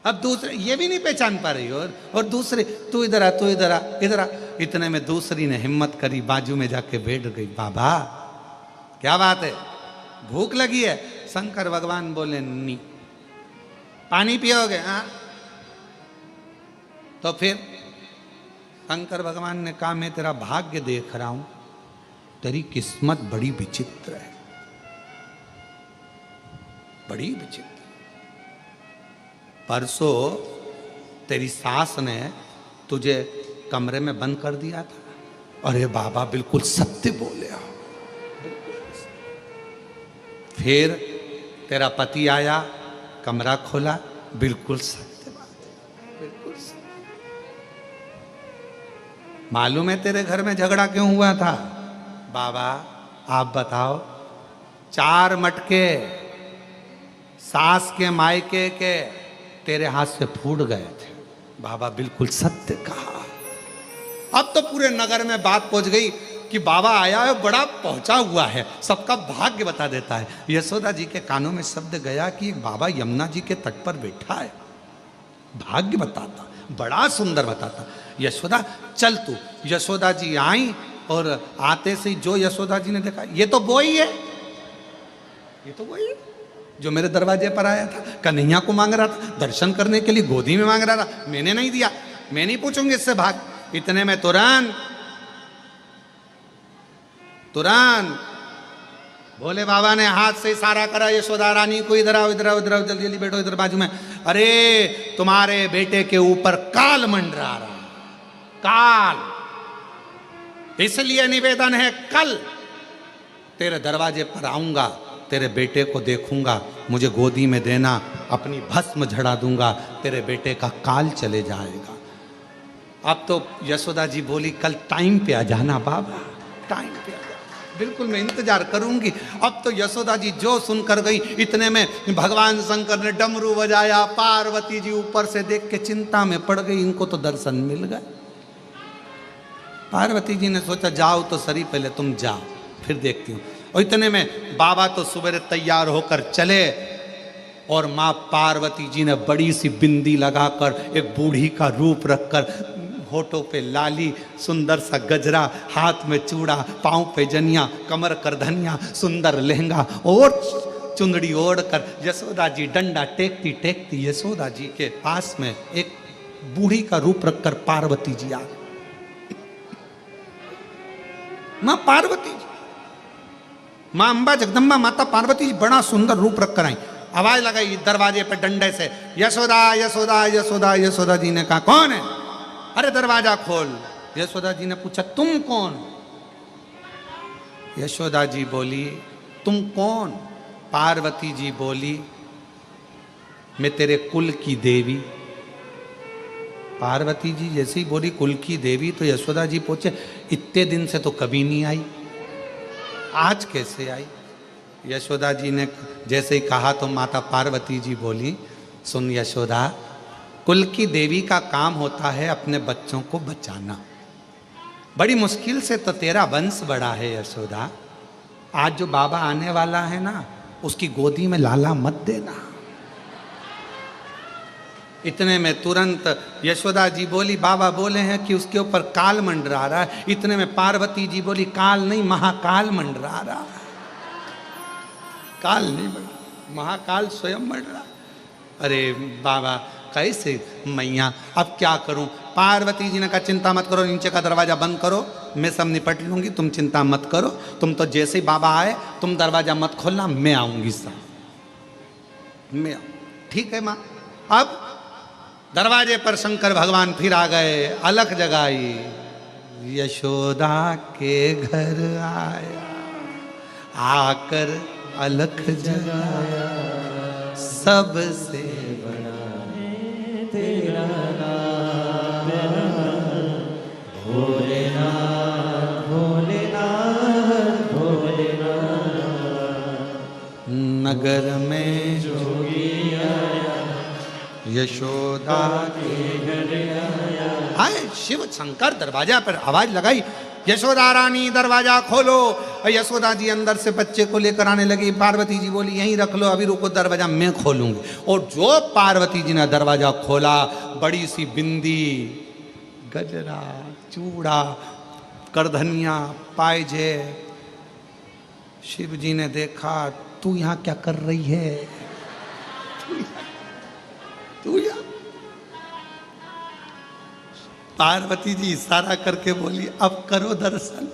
अब दूसरे ये भी नहीं पहचान पा रही, और दूसरे तू इधर आ, तू इधर आ, इधर आ। इतने में दूसरी ने हिम्मत करी, बाजू में जाके बैठ गई। बाबा क्या बात है, भूख लगी है? शंकर भगवान बोले नहीं। पानी पियोगे? हाँ। तो फिर शंकर भगवान ने कहा मैं तेरा भाग्य देख रहा हूं, तेरी किस्मत बड़ी विचित्र है, बड़ी विचित्र। परसों तेरी सास ने तुझे कमरे में बंद कर दिया था। अरे बाबा बिल्कुल सत्य बोले हो। फिर तेरा पति आया, कमरा खोला, बिल्कुल सत्य बात है, बिल्कुल सत्य। मालूम है तेरे घर में झगड़ा क्यों हुआ था? बाबा आप बताओ। 4 मटके सास के मायके के तेरे हाथ से फूट गए थे। बाबा बिल्कुल सत्य कहा। अब तो पूरे नगर में बात पहुंच गई कि बाबा आया है, बड़ा पहुंचा हुआ है, सबका भाग्य बता देता है। यशोदा जी के कानों में शब्द गया कि बाबा यमुना जी के तट पर बैठा है, भाग्य बताता, बड़ा सुंदर बताता। यशोदा चल तू। यशोदा जी आई, और आते से जो यशोदा जी ने देखा, ये तो वो ही है, ये तो वही है जो मेरे दरवाजे पर आया था, कन्हैया को मांग रहा था, दर्शन करने के लिए गोदी में मांग रहा था, मैंने नहीं दिया, मैं नहीं पूछूंगी इससे, भाग। इतने में तुरंत भोले बाबा ने हाथ से इशारा करा यशोदा रानी को, इधर आओ, इधर आओ, इधर आओ, जल्दी जल्दी बैठो इधर बाजू में। अरे तुम्हारे बेटे के ऊपर काल मंडरा रहा, काल, इसलिए निवेदन है कल तेरे दरवाजे पर आऊंगा, तेरे बेटे को देखूंगा, मुझे गोदी में देना, अपनी भस्म झड़ा दूंगा, तेरे बेटे का काल चले जाएगा। अब तो यशोदा जी बोली कल टाइम पे आ जाना बाबा, टाइम पे आ जाना, बिल्कुल मैं इंतजार करूंगी। अब तो यशोदा जी जो सुनकर गई, इतने में भगवान शंकर ने डमरू बजाया, पार्वती जी ऊपर से देख के चिंता में पड़ गई, इनको तो दर्शन मिल गए। पार्वती जी ने सोचा जाओ तो सही, पहले तुम जाओ फिर देखती हूँ। और इतने में बाबा तो सुबह तैयार होकर चले, और माँ पार्वती जी ने बड़ी सी बिंदी लगाकर, एक बूढ़ी का रूप रखकर, होठों पे लाली, सुंदर सा गजरा, हाथ में चूड़ा, पांव पे जनिया, कमर कर धनिया, सुंदर लहंगा और चुंदड़ी ओढ़कर यशोदा जी डंडा टेकती टेकती यशोदा जी के पास में एक बूढ़ी का रूप रखकर पार्वती जी आ गई। माँ पार्वती जी, माँ अम्बा जगदम्बा माता पार्वती जी बड़ा सुंदर रूप रखकर आई। आवाज लगाई दरवाजे पर डंडे से, यशोदा यशोदा यशोदा। यशोदा जी ने कहा कौन है? अरे दरवाजा खोल। यशोदा जी ने पूछा तुम कौन? यशोदा जी बोली तुम कौन? पार्वती जी बोली मैं तेरे कुल की देवी। पार्वती जी जैसे ही बोली कुल की देवी, तो यशोदा जी पूछे इतने दिन से तो कभी नहीं आई, आज कैसे आई? यशोदा जी ने जैसे ही कहा तो माता पार्वती जी बोली सुन यशोदा, कुल की देवी का काम होता है अपने बच्चों को बचाना, बड़ी मुश्किल से तो तेरा वंश बड़ा है यशोदा। आज जो बाबा आने वाला है ना, उसकी गोदी में लाला मत देना। इतने में तुरंत यशोदा जी बोली, बाबा बोले हैं कि उसके ऊपर काल मंडरा रहा है। इतने में पार्वती जी बोली, काल नहीं महाकाल मंडरा रहा है। काल नहीं मंडरा, महाकाल स्वयं मंडरा। अरे बाबा कैसे मैया, अब क्या करूं? पार्वती जी ने कहा चिंता मत करो, नीचे का दरवाजा बंद करो, मैं सब निपट लूंगी, तुम चिंता मत करो। तुम तो जैसे ही बाबा आए तुम दरवाजा मत खोलना, मैं आऊंगी सब, मैं ठीक है माँ। अब दरवाजे पर शंकर भगवान फिर आ गए, अलख जगाई, यशोदा के घर आया, आकर अलख जगाया, सबसे बड़ा
तेरा नाम, भोलेनाथ भोलेनाथ भोलेनाथ।
नगर में
जोगी आया, यशोदा के घर आया।
आए शिव शंकर दरवाजा पर आवाज लगाई, यशोदा रानी दरवाजा खोलो। यशोदा जी अंदर से बच्चे को लेकर आने लगी। पार्वती जी बोली यहीं रख लो, अभी रुको, दरवाजा मैं खोलूंगी। और जो पार्वती जी ने दरवाजा खोला, बड़ी सी बिंदी, गजरा, चूड़ा, करधनिया, पायजे। शिव जी ने देखा, तू यहां क्या कर रही है? तू यहाँ? पार्वती जी इशारा करके बोली, अब करो दर्शन।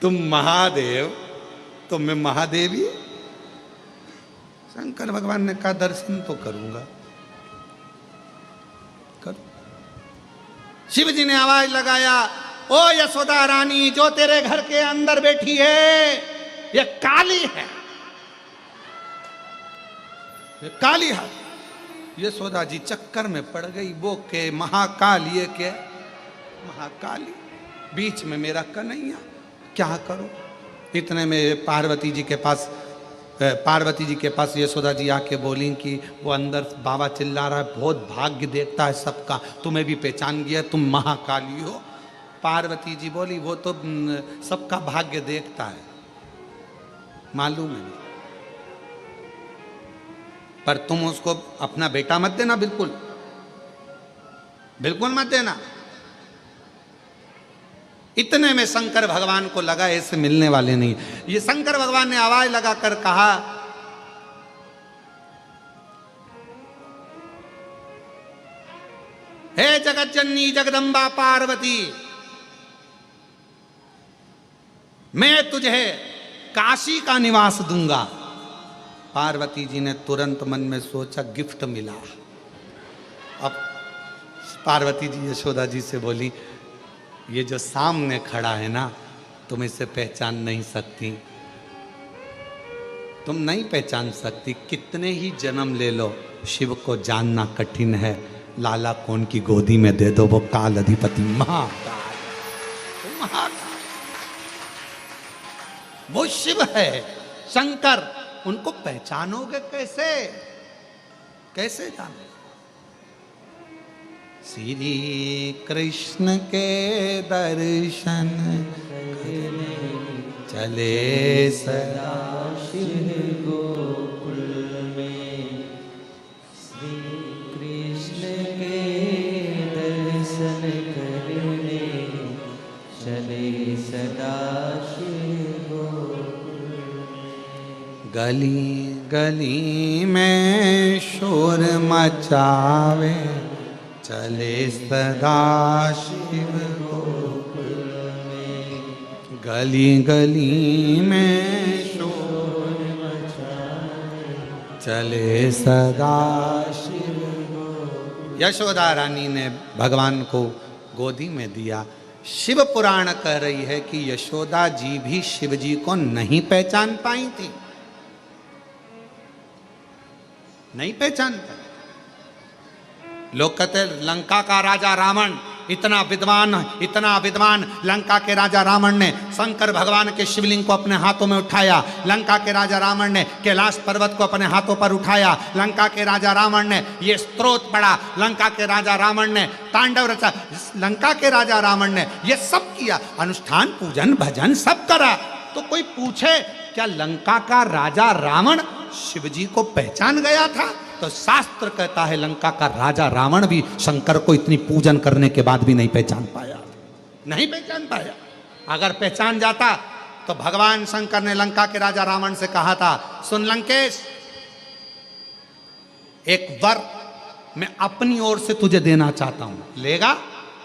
तुम महादेव तो मैं महादेवी। शंकर भगवान ने कहा दर्शन तो करूंगा, करो। शिव जी ने आवाज लगाया, ओ यशोदा रानी, जो तेरे घर के अंदर बैठी है ये काली है, ये काली है। यशोदा जी चक्कर में पड़ गई, वो के महाकाल, ये के महाकाली, बीच में मेरा कन्हैया, क्या करो? इतने में पार्वती जी के पास यशोदा जी आके बोली कि वो अंदर बाबा चिल्ला रहा है, बहुत भाग्य देखता है सबका, तुम्हें भी पहचान गया, तुम महाकाली हो। पार्वती जी बोली, वो तो सबका भाग्य देखता है, मालूम है, पर तुम उसको अपना बेटा मत देना, बिल्कुल बिल्कुल मत देना। इतने में शंकर भगवान को लगा ऐसे मिलने वाले नहीं। ये शंकर भगवान ने आवाज लगाकर कहा, हे जगत जननी जगदम्बा पार्वती, मैं तुझे काशी का निवास दूंगा। पार्वती जी ने तुरंत मन में सोचा, गिफ्ट मिला। अब पार्वती जी यशोदा जी से बोली, ये जो सामने खड़ा है ना, तुम इसे पहचान नहीं सकती, तुम नहीं पहचान सकती। कितने ही जन्म ले लो, शिव को जानना कठिन है। लाला कौन की गोदी में दे दो, वो काल अधिपति महाकाल, महाकाल, वो शिव है, शंकर। उनको पहचानोगे कैसे? कैसे जानो? श्री कृष्ण के दर्शन करने चले सदा
शिव गोकुल में, श्री कृष्ण के दर्शन करने चले सदा शिव गोकुल में।
गली गली में शोर मचावे चले सदा शिव गोकुल में। गली गली में शोर मचावे चले सदा शिव गोकुल। यशोदा रानी ने भगवान को गोदी में दिया। शिव पुराण कह रही है कि यशोदा जी भी शिव जी को नहीं पहचान पाई थी, नहीं पहचान पाई। लोग कहते लंका का राजा रावण इतना विद्वान, लंका के राजा रावण ने शंकर भगवान के शिवलिंग को अपने हाथों में उठाया। लंका के राजा रावण ने कैलाश पर्वत को अपने हाथों पर उठाया। लंका के राजा रावण ने ये स्तोत्र पढ़ा। लंका के राजा रावण ने तांडव रचा। लंका के राजा रावण ने ये सब किया, अनुष्ठान पूजन भजन सब करा। तो कोई पूछे क्या लंका का राजा रावण शिवजी को पहचान गया था? तो शास्त्र कहता है लंका का राजा रावण भी शंकर को इतनी पूजन करने के बाद भी नहीं पहचान पाया, नहीं पहचान पाया। अगर पहचान जाता तो भगवान शंकर ने लंका के राजा रावण से कहा था, सुन लंकेश, एक वर मैं अपनी ओर से तुझे देना चाहता हूं, लेगा?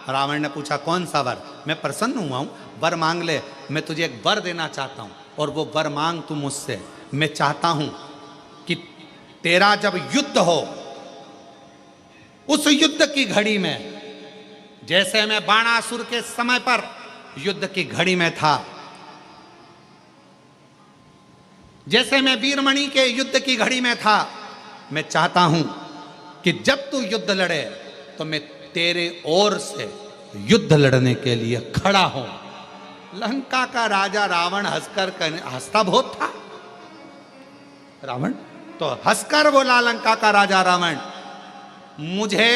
रावण ने पूछा, कौन सा वर? मैं प्रसन्न हुआ हूं, वर मांग ले, मैं तुझे एक वर देना चाहता हूं और वो वर मांग तू मुझसे। मैं चाहता हूं कि तेरा जब युद्ध हो, उस युद्ध की घड़ी में, जैसे मैं बाणासुर के समय पर युद्ध की घड़ी में था, जैसे मैं वीरमणि के युद्ध की घड़ी में था, मैं चाहता हूं कि जब तू युद्ध लड़े तो मैं तेरे ओर से युद्ध लड़ने के लिए खड़ा हूं। लंका का राजा रावण हंसता बहुत था। रावण तो हंसकर बोला, लंका का राजा रावण, मुझे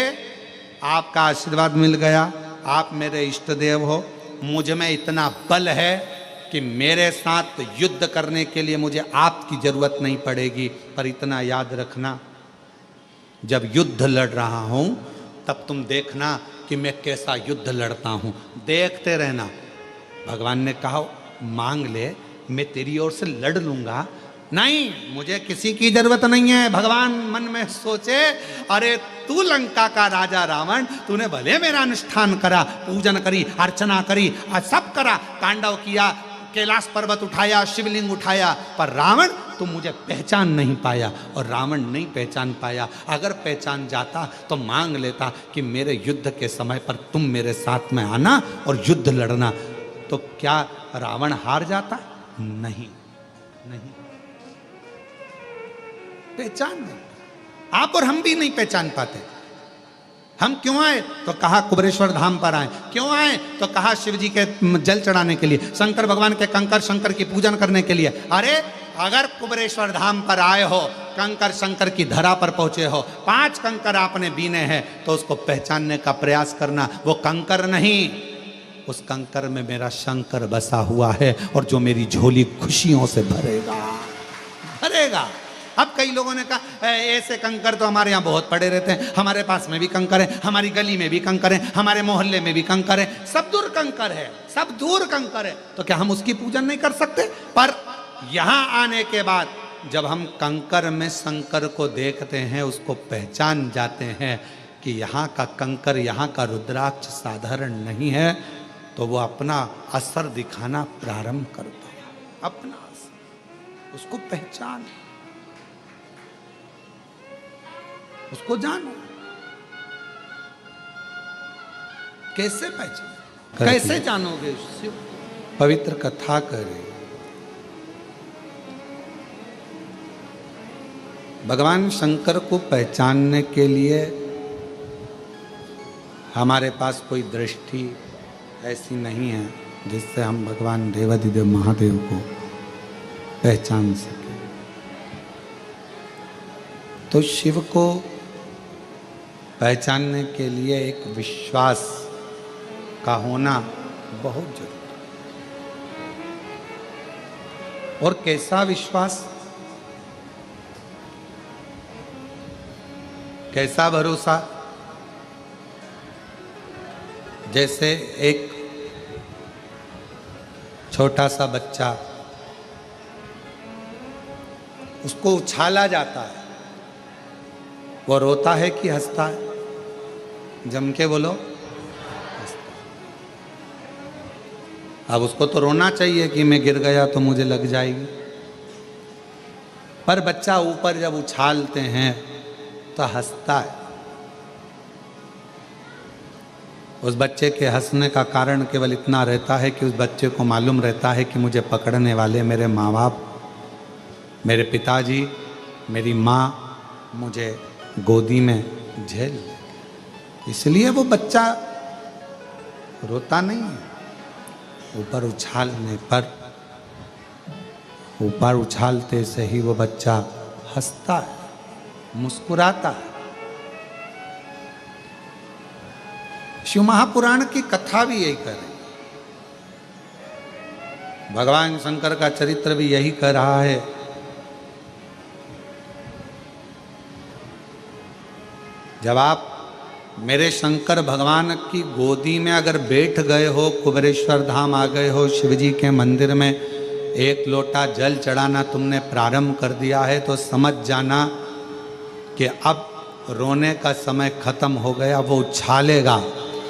आपका आशीर्वाद मिल गया, आप मेरे इष्ट देव हो, मुझ में इतना बल है कि मेरे साथ युद्ध करने के लिए मुझे आपकी जरूरत नहीं पड़ेगी। पर इतना याद रखना, जब युद्ध लड़ रहा हूं तब तुम देखना कि मैं कैसा युद्ध लड़ता हूं, देखते रहना। भगवान ने कहा, मांग ले, मैं तेरी ओर से लड़ लूंगा। नहीं, मुझे किसी की जरूरत नहीं है। भगवान मन में सोचे, अरे तू लंका का राजा रावण, तूने भले मेरा अनुष्ठान करा, पूजन करी, अर्चना करी, सब करा, तांडव किया, कैलाश पर्वत उठाया, शिवलिंग उठाया, पर रावण तू मुझे पहचान नहीं पाया। और रावण नहीं पहचान पाया। अगर पहचान जाता तो मांग लेता कि मेरे युद्ध के समय पर तुम मेरे साथ में आना और युद्ध लड़ना। तो क्या रावण हार जाता? नहीं, नहीं, पहचान नहीं। आप और हम भी नहीं पहचान पाते। हम क्यों आए? तो कहा कुबेरेश्वर धाम पर आए। क्यों आए? तो कहा शिव जी के जल चढ़ाने के लिए, शंकर भगवान के कंकर शंकर की पूजन करने के लिए। अरे अगर कुबेरेश्वर धाम पर आए हो, कंकर शंकर की धरा पर पहुंचे हो, 5 कंकर आपने बीने हैं, तो उसको पहचानने का प्रयास करना। वो कंकर नहीं, उस कंकर में मेरा शंकर बसा हुआ है और जो मेरी झोली खुशियों से भरेगा, भरेगा। अब कई लोगों ने कहा, ऐसे कंकर तो हमारे यहाँ बहुत पड़े रहते हैं, हमारे पास में भी कंकर है, हमारी गली में भी कंकर है, हमारे मोहल्ले में भी कंकर है, सब दूर कंकर है, सब दूर कंकर है। तो क्या हम उसकी पूजन नहीं कर सकते? पर यहाँ आने के बाद जब हम कंकर में शंकर को देखते हैं, उसको पहचान जाते हैं कि यहाँ का कंकर, यहाँ का रुद्राक्ष साधारण नहीं है, तो वो अपना असर दिखाना प्रारंभ करता है। अपना असर, उसको पहचान, उसको जानो। कैसे पहचान, कैसे जानोगे? पवित्र कथा करे। भगवान शंकर को पहचानने के लिए हमारे पास कोई दृष्टि ऐसी नहीं है जिससे हम भगवान देवाधिदेव महादेव को पहचान सके। तो शिव को पहचानने के लिए एक विश्वास का होना बहुत जरूरी है। और कैसा विश्वास, कैसा भरोसा? जैसे एक छोटा सा बच्चा, उसको उछाला जाता है, वो रोता है कि हंसता है? जम के बोलो, हंसता। अब उसको तो रोना चाहिए कि मैं गिर गया तो मुझे लग जाएगी, पर बच्चा ऊपर जब उछालते हैं तो हंसता है। उस बच्चे के हंसने का कारण केवल इतना रहता है कि उस बच्चे को मालूम रहता है कि मुझे पकड़ने वाले मेरे माँ बाप, मेरे पिताजी, मेरी माँ मुझे गोदी में झेल ले। इसलिए वो बच्चा रोता नहीं है। ऊपर उछालने पर, ऊपर उछालते से ही वो बच्चा हंसता है, मुस्कुराता है। शिव महापुराण की कथा भी यही कर रही, भगवान शंकर का चरित्र भी यही कह रहा है जब आप मेरे शंकर भगवान की गोदी में अगर बैठ गए हो, कुबेरेश्वर धाम आ गए हो, शिव जी के मंदिर में एक लोटा जल चढ़ाना तुमने प्रारंभ कर दिया है, तो समझ जाना कि अब रोने का समय खत्म हो गया। वो उछालेगा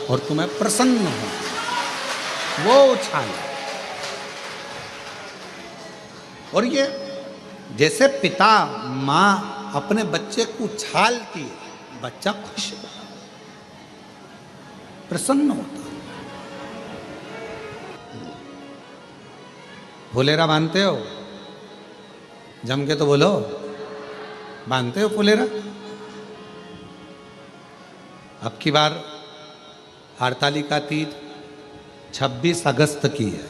और तुम्हें प्रसन्न हो, वो उछाले। और ये जैसे पिता माँ अपने बच्चे को उछालती है, बच्चा खुश होता, प्रसन्न होता। फुलेरा बांधते हो? जम के तो बोलो, बांधते हो फुलेरा? अब की बार हरतालिका तीज 26 अगस्त की है,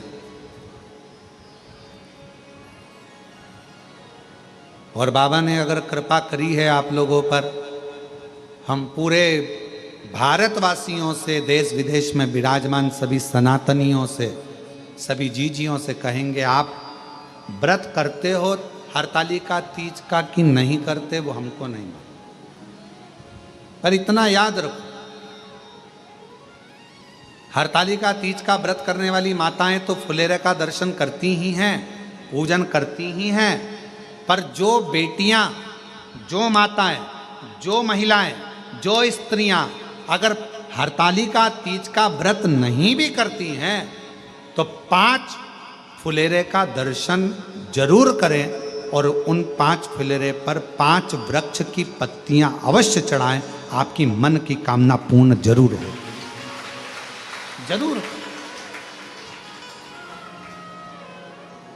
और बाबा ने अगर कृपा करी है आप लोगों पर, हम पूरे भारतवासियों से, देश विदेश में विराजमान सभी सनातनियों से, सभी जीजियों से कहेंगे, आप व्रत करते हो हरतालिका तीज का कि नहीं करते, वो हमको नहीं मालूम, पर इतना याद रखो, हरतालिका तीज का व्रत करने वाली माताएं तो फुलेरे का दर्शन करती ही हैं, पूजन करती ही हैं, पर जो बेटियां, जो माताएं, जो महिलाएं, जो स्त्रियां अगर हरतालिका तीज का व्रत नहीं भी करती हैं, तो 5 फुलेरे का दर्शन जरूर करें, और उन 5 फुलेरे पर 5 वृक्ष की पत्तियां अवश्य चढ़ाएं। आपकी मन की कामना पूर्ण जरूर हो, जरूर।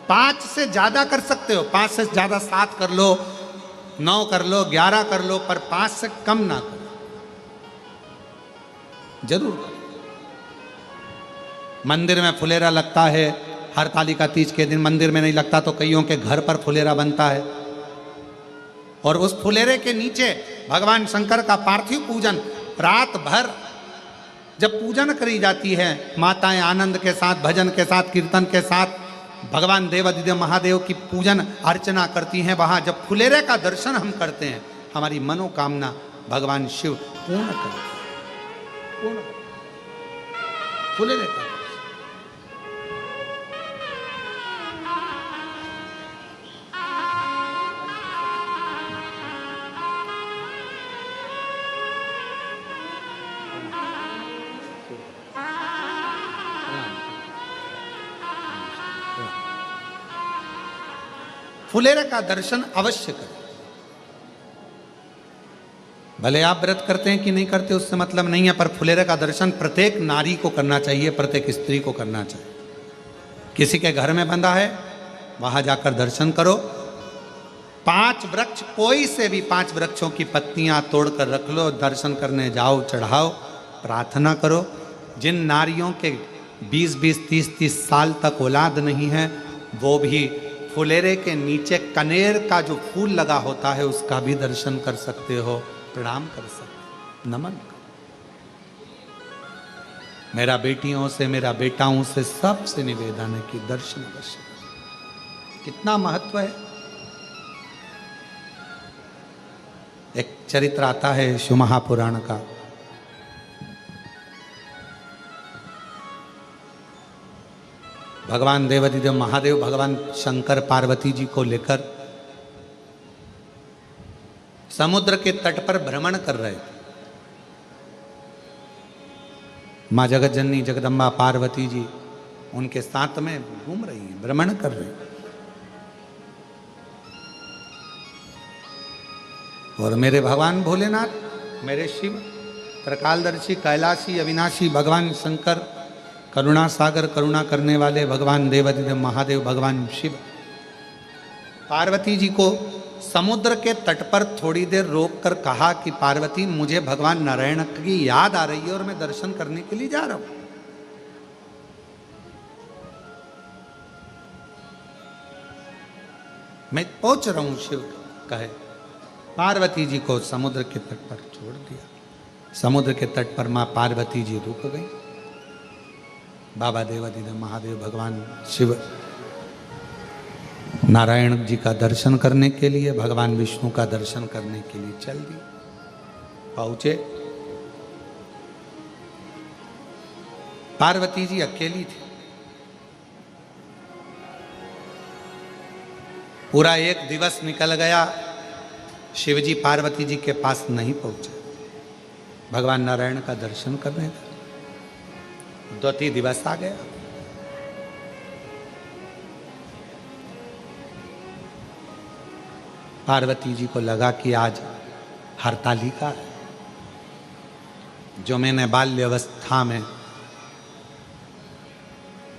5 से ज्यादा कर सकते हो, 5 से ज्यादा 7 कर लो, 9 कर लो, 11 कर लो, पर 5 से कम ना करो, जरूर करो। मंदिर में फुलेरा लगता है, हरतालिका तीज के दिन मंदिर में नहीं लगता तो कईयों के घर पर फुलेरा बनता है, और उस फुलेरे के नीचे भगवान शंकर का पार्थिव पूजन रात भर जब पूजन करी जाती है, माताएं आनंद के साथ, भजन के साथ, कीर्तन के साथ भगवान देवाधिदेव महादेव की पूजन अर्चना करती हैं, वहाँ जब फुलेरे का दर्शन हम करते हैं, हमारी मनोकामना भगवान शिव पूर्ण करते हैं, पूर्ण फुलेरे का। फुलेरे का दर्शन अवश्य करें। भले आप व्रत करते हैं कि नहीं करते उससे मतलब नहीं है, पर फुलेरे का दर्शन प्रत्येक नारी को करना चाहिए, प्रत्येक स्त्री को करना चाहिए। किसी के घर में बंधा है, वहां जाकर दर्शन करो। 5 वृक्ष, कोई से भी 5 वृक्षों की पत्तियां तोड़कर रख लो, दर्शन करने जाओ, चढ़ाओ, प्रार्थना करो। जिन नारियों के 20-20, 30-30 साल तक औलाद नहीं है, वो भी फुलेरे के नीचे कनेर का जो फूल लगा होता है उसका भी दर्शन कर सकते हो, प्रणाम कर सकते, नमन कर। मेरा बेटियों से, मेरा बेटाओं से सबसे निवेदन है कि दर्शन अवश्य करें। कितना महत्व है। एक चरित्र आता है शिव महापुराण का, भगवान देवाधिदेव महादेव भगवान शंकर पार्वती जी को लेकर समुद्र के तट पर भ्रमण कर रहे थे। माँ जगत जननी जगदम्बा पार्वती जी उनके साथ में घूम रही हैं, भ्रमण कर रही हैं। और मेरे भगवान भोलेनाथ, मेरे शिव, त्रिकालदर्शी, कैलाशी, अविनाशी भगवान शंकर, करुणा सागर, करुणा करने वाले भगवान देवाधिदेव महादेव भगवान शिव पार्वती जी को समुद्र के तट पर थोड़ी देर रोककर कहा कि पार्वती, मुझे भगवान नारायण की याद आ रही है और मैं दर्शन करने के लिए जा रहा हूं। मैं पहुंच रहा हूं, शिव कहे। पार्वती जी को समुद्र के तट पर छोड़ दिया। समुद्र के तट पर मां पार्वती जी रुक गई। बाबा देवाधिदेव महादेव भगवान शिव नारायण जी का दर्शन करने के लिए, भगवान विष्णु का दर्शन करने के लिए चल दिए। पहुंचे। पार्वती जी अकेली थी। पूरा एक दिवस निकल गया, शिवजी पार्वती जी के पास नहीं पहुंचे भगवान नारायण का दर्शन करने का। द्वितीय दिवस आ गया। पार्वती जी को लगा कि आज हरतालिका है, जो मैंने बाल्यवस्था में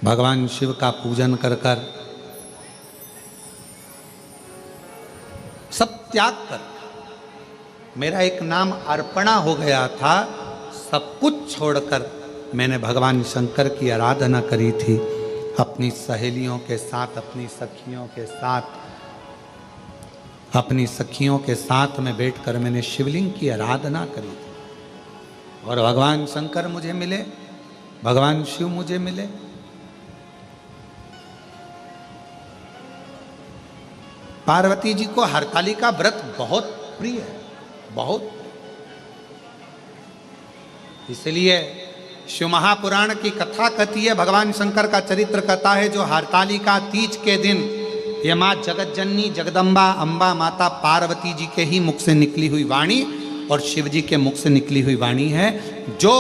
भगवान शिव का पूजन कर कर सब त्याग कर, मेरा एक नाम अर्पणा हो गया था, सब कुछ छोड़कर मैंने भगवान शंकर की आराधना करी थी। अपनी सहेलियों के साथ, अपनी सखियों के साथ, अपनी सखियों के साथ में बैठकर मैंने शिवलिंग की आराधना करी थी। और भगवान शंकर मुझे मिले, भगवान शिव मुझे मिले। पार्वती जी को हरतालिका व्रत बहुत प्रिय है, बहुत। इसलिए शिव महापुराण की कथा कहती है, भगवान शंकर का चरित्र कथा है, जो हरतालिका तीज के दिन ये माँ जगत जननी जगदम्बा अम्बा माता पार्वती जी के ही मुख से निकली हुई वाणी और शिव जी के मुख से निकली हुई वाणी है। जो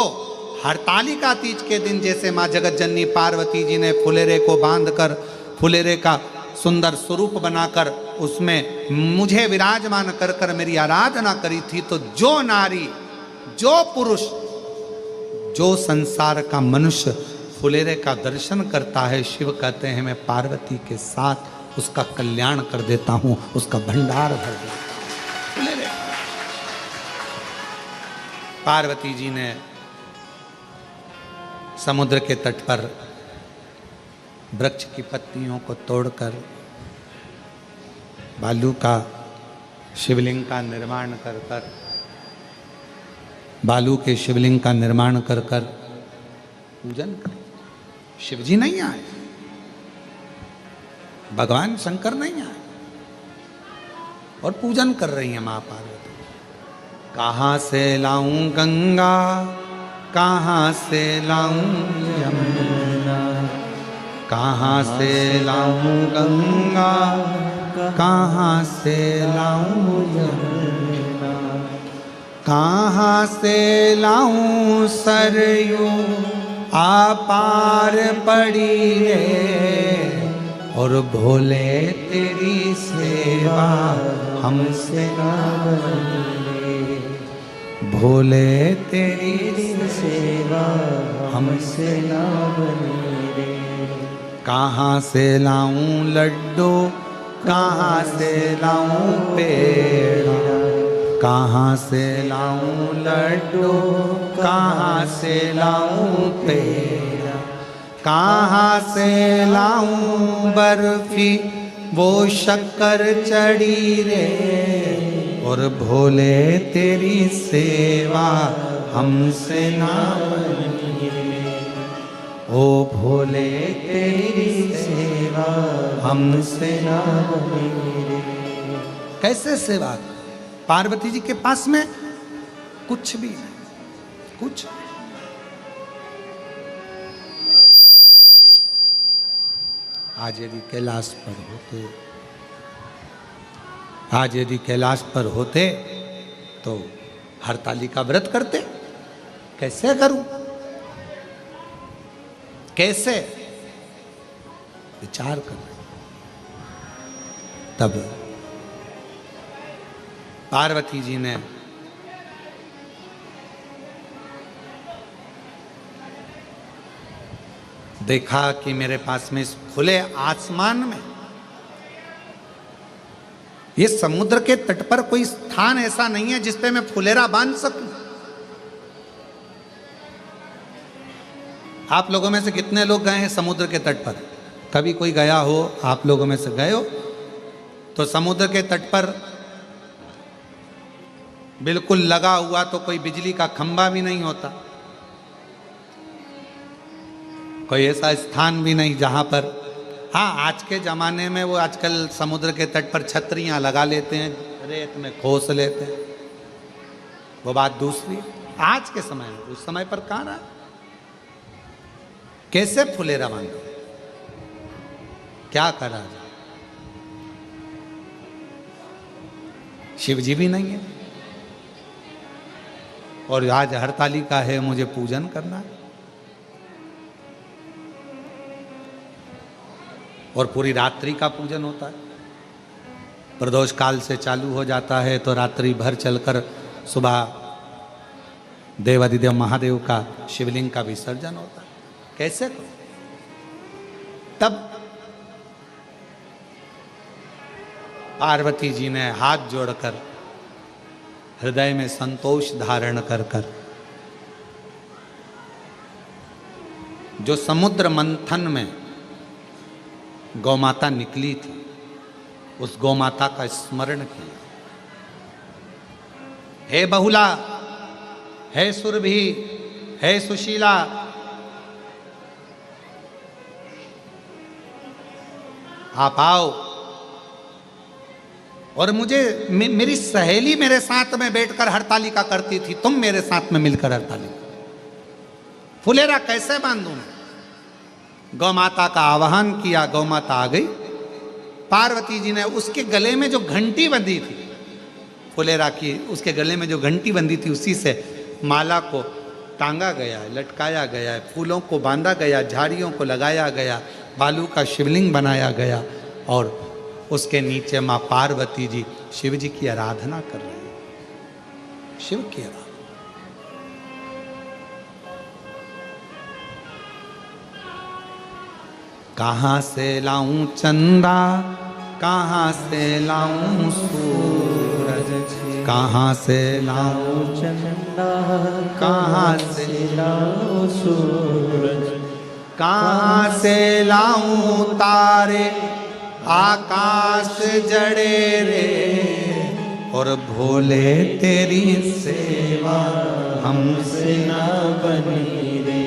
हरतालिका तीज के दिन जैसे माँ जगत जननी पार्वती जी ने फुलेरे को बांधकर, फुलेरे का सुंदर स्वरूप बनाकर उसमें मुझे विराजमान कर कर मेरी आराधना करी थी, तो जो नारी, जो पुरुष, जो संसार का मनुष्य फुलेरे का दर्शन करता है, शिव कहते हैं मैं पार्वती के साथ उसका कल्याण कर देता हूं, उसका भंडार भर देता हूं। फुलेरे। पार्वती जी ने समुद्र के तट पर वृक्ष की पत्तियों को तोड़कर बालू का शिवलिंग का निर्माण कर कर, बालू के शिवलिंग का निर्माण कर कर पूजन कर। शिवजी नहीं आए, भगवान शंकर नहीं आए, और पूजन कर रही है मां पार्वती। कहां से लाऊं गंगा, कहां से लाऊं यमुना, कहां से लाऊं गंगा, कहां से लाऊं यमुना, कहां से लाऊं सरयू आपार पड़ी रे, और भोले तेरी सेवा हमसे ना बनी, भोले तेरी सेवा हमसे ना बनी रे। कहाँ से लाऊं लड्डू, कहाँ से लाऊं पेड़ा, कहाँ से लाऊं लड्डू, कहाँ से लाऊं पेड़ा, कहाँ से लाऊं बर्फी वो शक्कर चढ़ी रे, और भोले तेरी सेवा हमसे ना बनी रे, ओ भोले तेरी सेवा हमसे ना बनी रे। कैसे सेवा? पार्वती जी के पास में कुछ भी नहीं, कुछ। आज यदि कैलाश पर होते, आज यदि कैलाश पर होते तो हरतालिका व्रत करते। कैसे करूं, कैसे? विचार कर। तब पार्वती जी ने देखा कि मेरे पास में इस खुले आसमान में, ये समुद्र के तट पर कोई स्थान ऐसा नहीं है जिस पे मैं फुलेरा बांध सकूं। आप लोगों में से कितने लोग गए हैं समुद्र के तट पर? कभी कोई गया हो, आप लोगों में से गए हो? तो समुद्र के तट पर बिल्कुल लगा हुआ तो कोई बिजली का खंभा भी नहीं होता, कोई ऐसा स्थान भी नहीं जहां पर, हाँ आज के ज़माने में वो आजकल समुद्र के तट पर छतरियां लगा लेते हैं, रेत में खोस लेते हैं, वो बात दूसरी। आज के समय में, उस समय पर कहाँ रहा? कैसे फुलेरा बांधो, क्या करा जाए? शिव जी भी नहीं है और आज हरतालिका है, मुझे पूजन करना है। और पूरी रात्रि का पूजन होता है, प्रदोष काल से चालू हो जाता है तो रात्रि भर चलकर सुबह देवादिदेव महादेव का शिवलिंग का विसर्जन होता है। कैसे करो? तब पार्वती जी ने हाथ जोड़कर हृदय में संतोष धारण कर कर जो समुद्र मंथन में गौमाता निकली थी, उस गौमाता का स्मरण किया। हे बहुला, हे सुरभि, हे सुशीला, आप आओ और मुझे मेरी सहेली मेरे साथ में बैठकर हरतालिका करती थी, तुम मेरे साथ में मिलकर हरतालिका। फुलेरा कैसे बांधूं? गौ माता का आवाहन किया, गौ माता आ गई। पार्वती जी ने उसके गले में जो घंटी बंधी थी, फुलेरा की उसके गले में जो घंटी बंधी थी, उसी से माला को टांगा गया है, लटकाया गया है, फूलों को बांधा गया, झाड़ियों को लगाया गया, बालू का शिवलिंग बनाया गया और उसके नीचे माँ पार्वती जी शिव जी की आराधना कर रहे हैं। शिव की आराधना। कहाँ से लाऊं चंदा, कहाँ से लाऊं सूरज, कहाँ से लाऊं
चंदा,
कहाँ से
लाऊं सूरज,
कहाँ से लाऊं तारे, आकाश जड़े रे, और भोले तेरी सेवा हमसे ना बनी रे,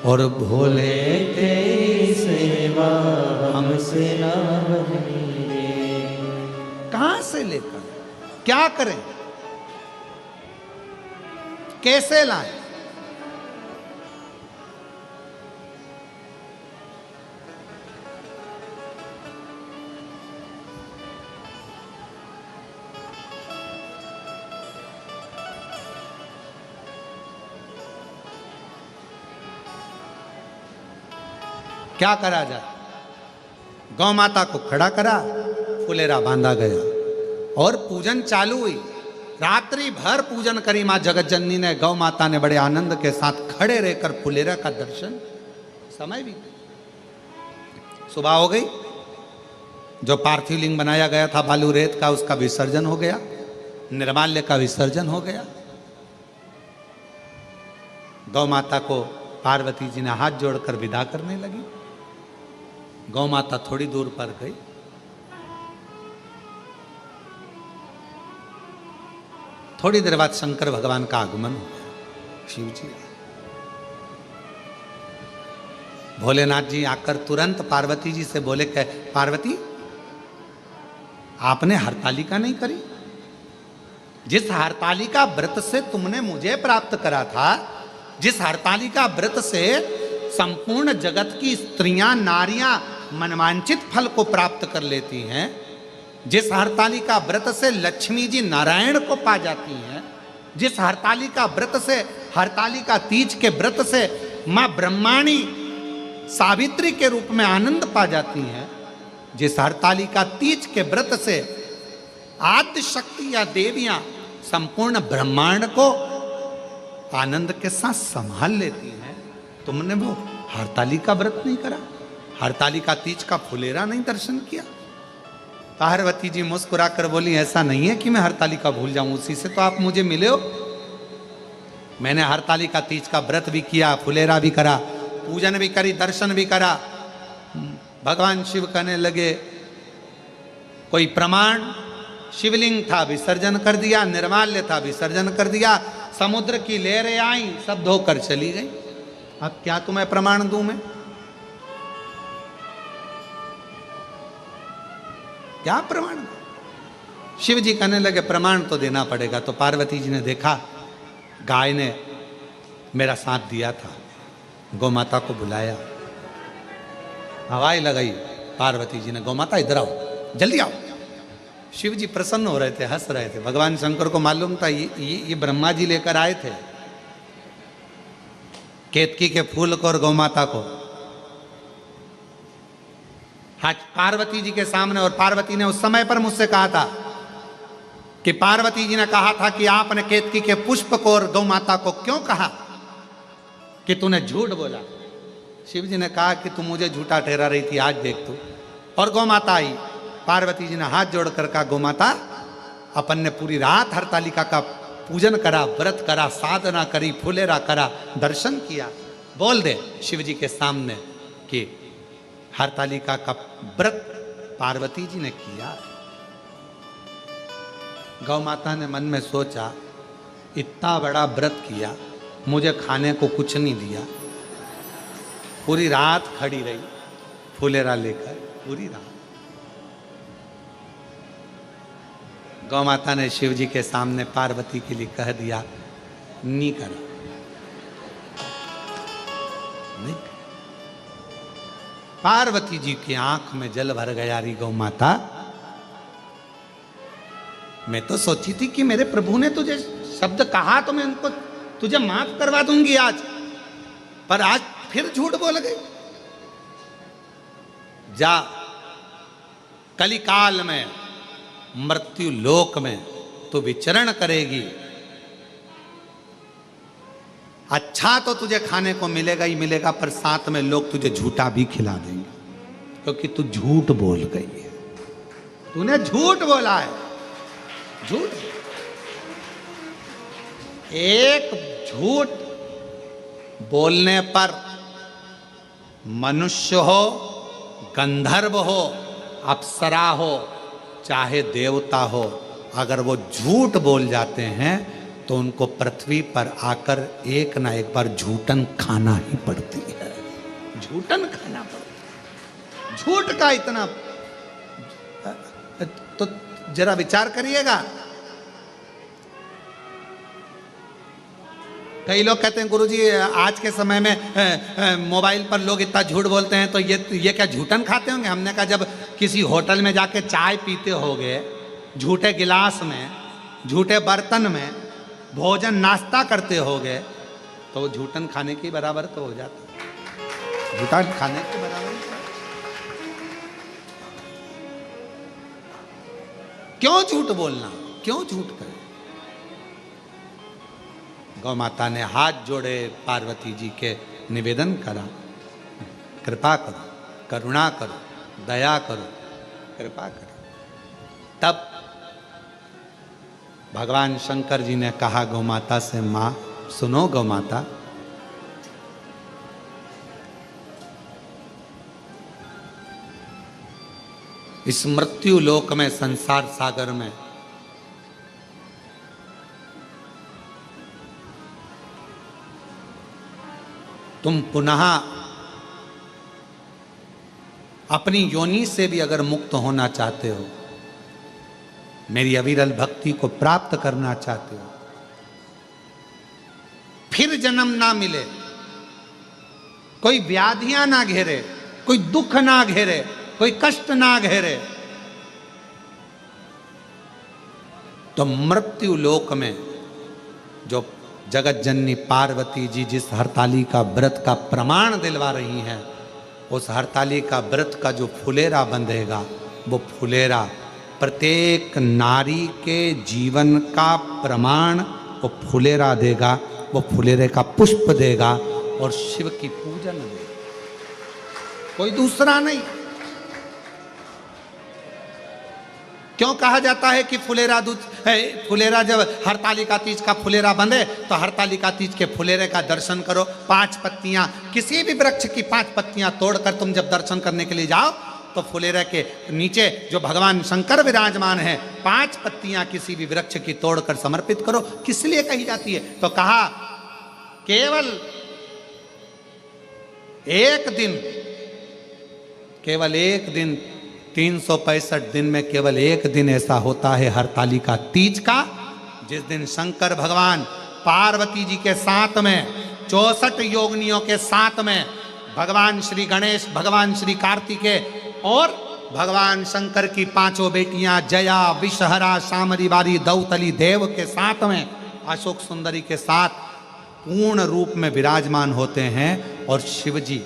और भोले तेरी सेवा हमसे ना बनी रे। कहाँ से लेकर क्या करें, कैसे लाएं? क्या करा जाए? गौ माता को खड़ा करा, फुलेरा बांधा गया और पूजन चालू हुई। रात्रि भर पूजन करी मां जगत जननी ने। गौ माता ने बड़े आनंद के साथ खड़े रहकर फुलेरा का दर्शन। समय भी सुबह हो गई। जो पार्थिव लिंग बनाया गया था बालू रेत का, उसका विसर्जन हो गया, निर्माल्य का विसर्जन हो गया। गौ माता को पार्वती जी ने हाथ जोड़कर विदा करने लगी। गौ माता थोड़ी दूर पर गई। थोड़ी देर बाद शंकर भगवान का आगमन हो गया। शिव जी, भोलेनाथ जी आकर तुरंत पार्वती जी से बोले, पार्वती आपने हरतालिका नहीं करी? जिस हरतालिका व्रत से तुमने मुझे प्राप्त करा था, जिस हरतालिका व्रत से संपूर्ण जगत की स्त्रियां नारियां मनवांचित फल को प्राप्त कर लेती हैं, जिस हरतालिका व्रत से लक्ष्मी जी नारायण को पा जाती हैं, जिस हरतालिका व्रत से, हरतालिका तीज के व्रत से मां ब्रह्माणी सावित्री के रूप में आनंद पा जाती हैं, जिस हरतालिका तीज के व्रत से आद्य शक्ति या देवियां संपूर्ण ब्रह्मांड को आनंद के साथ संभाल लेती हैं, तुमने वो हरतालिका व्रत नहीं करा? हरतालिका तीज का फुलेरा नहीं दर्शन किया? पार्वती जी मुस्कुराकर बोली, ऐसा नहीं है कि मैं हरतालिका भूल जाऊं, उसी से तो आप मुझे मिले हो। मैंने हरतालिका तीज का व्रत भी किया, फुलेरा भी करा, पूजन भी करी, दर्शन भी करा। भगवान शिव कहने लगे, कोई प्रमाण? शिवलिंग था, विसर्जन कर दिया, निर्माल्य था, विसर्जन कर दिया, समुद्र की लहरें आई, सब धोकर चली गई। अब क्या तुम्हें प्रमाण दूं मैं? क्या प्रमाण? शिव जी कहने लगे प्रमाण तो देना पड़ेगा। तो पार्वती जी ने देखा गाय ने मेरा साथ दिया था, गौ माता को बुलाया, हवाई लगाई, पार्वती जी ने गौ माता इधर आओ, जल्दी आओ। शिव जी प्रसन्न हो रहे थे, हंस रहे थे। भगवान शंकर को मालूम था ये ब्रह्मा जी लेकर आए थे केतकी के फूल को और गौ माता को। आज पार्वती जी के सामने, और पार्वती ने उस समय पर मुझसे कहा था कि पार्वती जी ने कहा था कि आपने केतकी के पुष्प को और गौ माता को क्यों कहा कि तूने झूठ बोला। शिव जी ने कहा कि तू मुझे झूठा ठहरा रही थी, आज देख तू। और गौ माता आई, पार्वती जी ने हाथ जोड़कर कहा गौ माता अपन ने पूरी रात हरतालिका का पूजन करा, व्रत करा, साधना करी, फुलेरा करा, दर्शन किया। बोल दे शिव जी के सामने कि हरतालिका का व्रत पार्वती जी ने किया। गौ माता ने मन में सोचा इतना बड़ा व्रत किया, मुझे खाने को कुछ नहीं दिया, पूरी रात खड़ी रही फुलेरा लेकर, पूरी रात। गौ माता ने शिव जी के सामने पार्वती के लिए कह दिया नहीं करा, नहीं। पार्वती जी की आंख में जल भर गया। री गौ माता, मैं तो सोची थी कि मेरे प्रभु ने तुझे शब्द कहा तो मैं उनको तुझे माफ करवा दूंगी आज, पर आज फिर झूठ बोल गई। जा कलिकाल में मृत्यु लोक में तो विचरण करेगी, अच्छा तो तुझे खाने को मिलेगा ही मिलेगा, पर साथ में लोग तुझे झूठा भी खिला देंगे, क्योंकि तू झूठ बोल गई है, तूने झूठ बोला है। झूठ, एक झूठ बोलने पर मनुष्य हो, गंधर्व हो, अप्सरा हो, चाहे देवता हो, अगर वो झूठ बोल जाते हैं तो उनको पृथ्वी पर आकर एक ना एक बार झूठन खाना ही पड़ती है। झूठन खाना पड़ता है। झूठ का इतना, तो जरा विचार करिएगा। कई लोग कहते हैं गुरुजी आज के समय में मोबाइल पर लोग इतना झूठ बोलते हैं, तो ये क्या झूठन खाते होंगे? हमने कहा जब किसी होटल में जाके चाय पीते होगे झूठे गिलास में, झूठे बर्तन में भोजन नाश्ता करते होगे, तो वो झूठन खाने के बराबर तो हो जाता है। झूठन खाने के बराबर। क्यों झूठ बोलना, क्यों झूठ करें? गौ माता ने हाथ जोड़े, पार्वती जी के निवेदन करा, कृपा करो, करुणा करो, दया करो, कृपा करो। तब भगवान शंकर जी ने कहा गौ माता से, मां सुनो गौ माता, इस मृत्यु लोक में, संसार सागर में तुम पुनः अपनी योनि से भी अगर मुक्त होना चाहते हो, मेरी अविरल भक्ति को प्राप्त करना चाहते हो, फिर जन्म ना मिले, कोई व्याधियां ना घेरे, कोई दुख ना घेरे, कोई कष्ट ना घेरे, तो मृत्यु लोक में जो जगत जननी पार्वती जी जिस हरताली का व्रत का प्रमाण दिलवा रही हैं, उस हरताली का व्रत का जो फुलेरा बंधेगा, वो फुलेरा प्रत्येक नारी के जीवन का प्रमाण वो फुलेरा देगा, वो फुलेरे का पुष्प देगा और शिव की पूजन देगा, कोई दूसरा नहीं। क्यों कहा जाता है कि फुलेरा दूध है? फुलेरा जब हरतालिका तीज का फुलेरा बंधे तो हरतालिका तीज के फुलेरे का दर्शन करो। 5 पत्तियां, किसी भी वृक्ष की 5 पत्तियां तोड़कर तुम जब दर्शन करने के लिए जाओ तो फुलेरे के नीचे जो भगवान शंकर विराजमान है, 5 पत्तियां किसी भी वृक्ष की तोड़कर समर्पित करो। किस लिए कही जाती है? तो कहा केवल एक दिन 365 दिन में केवल एक दिन ऐसा होता है हरतालिका तीज का, जिस दिन शंकर भगवान पार्वती जी के साथ में 64 योगिनियों के साथ में भगवान श्री गणेश, भगवान श्री कार्तिकेय और भगवान शंकर की पांचों बेटियां जया, विषहरा, शामरी बारी, दौतली देव के साथ में अशोक सुंदरी के साथ पूर्ण रूप में विराजमान होते हैं। और शिव जी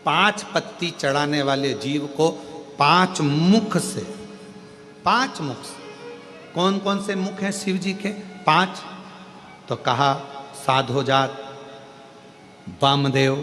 5 पत्ती चढ़ाने वाले जीव को 5 मुख से, 5 मुख से, कौन कौन से मुख हैं शिव जी के? 5। तो कहा साधोजात, वामदेव,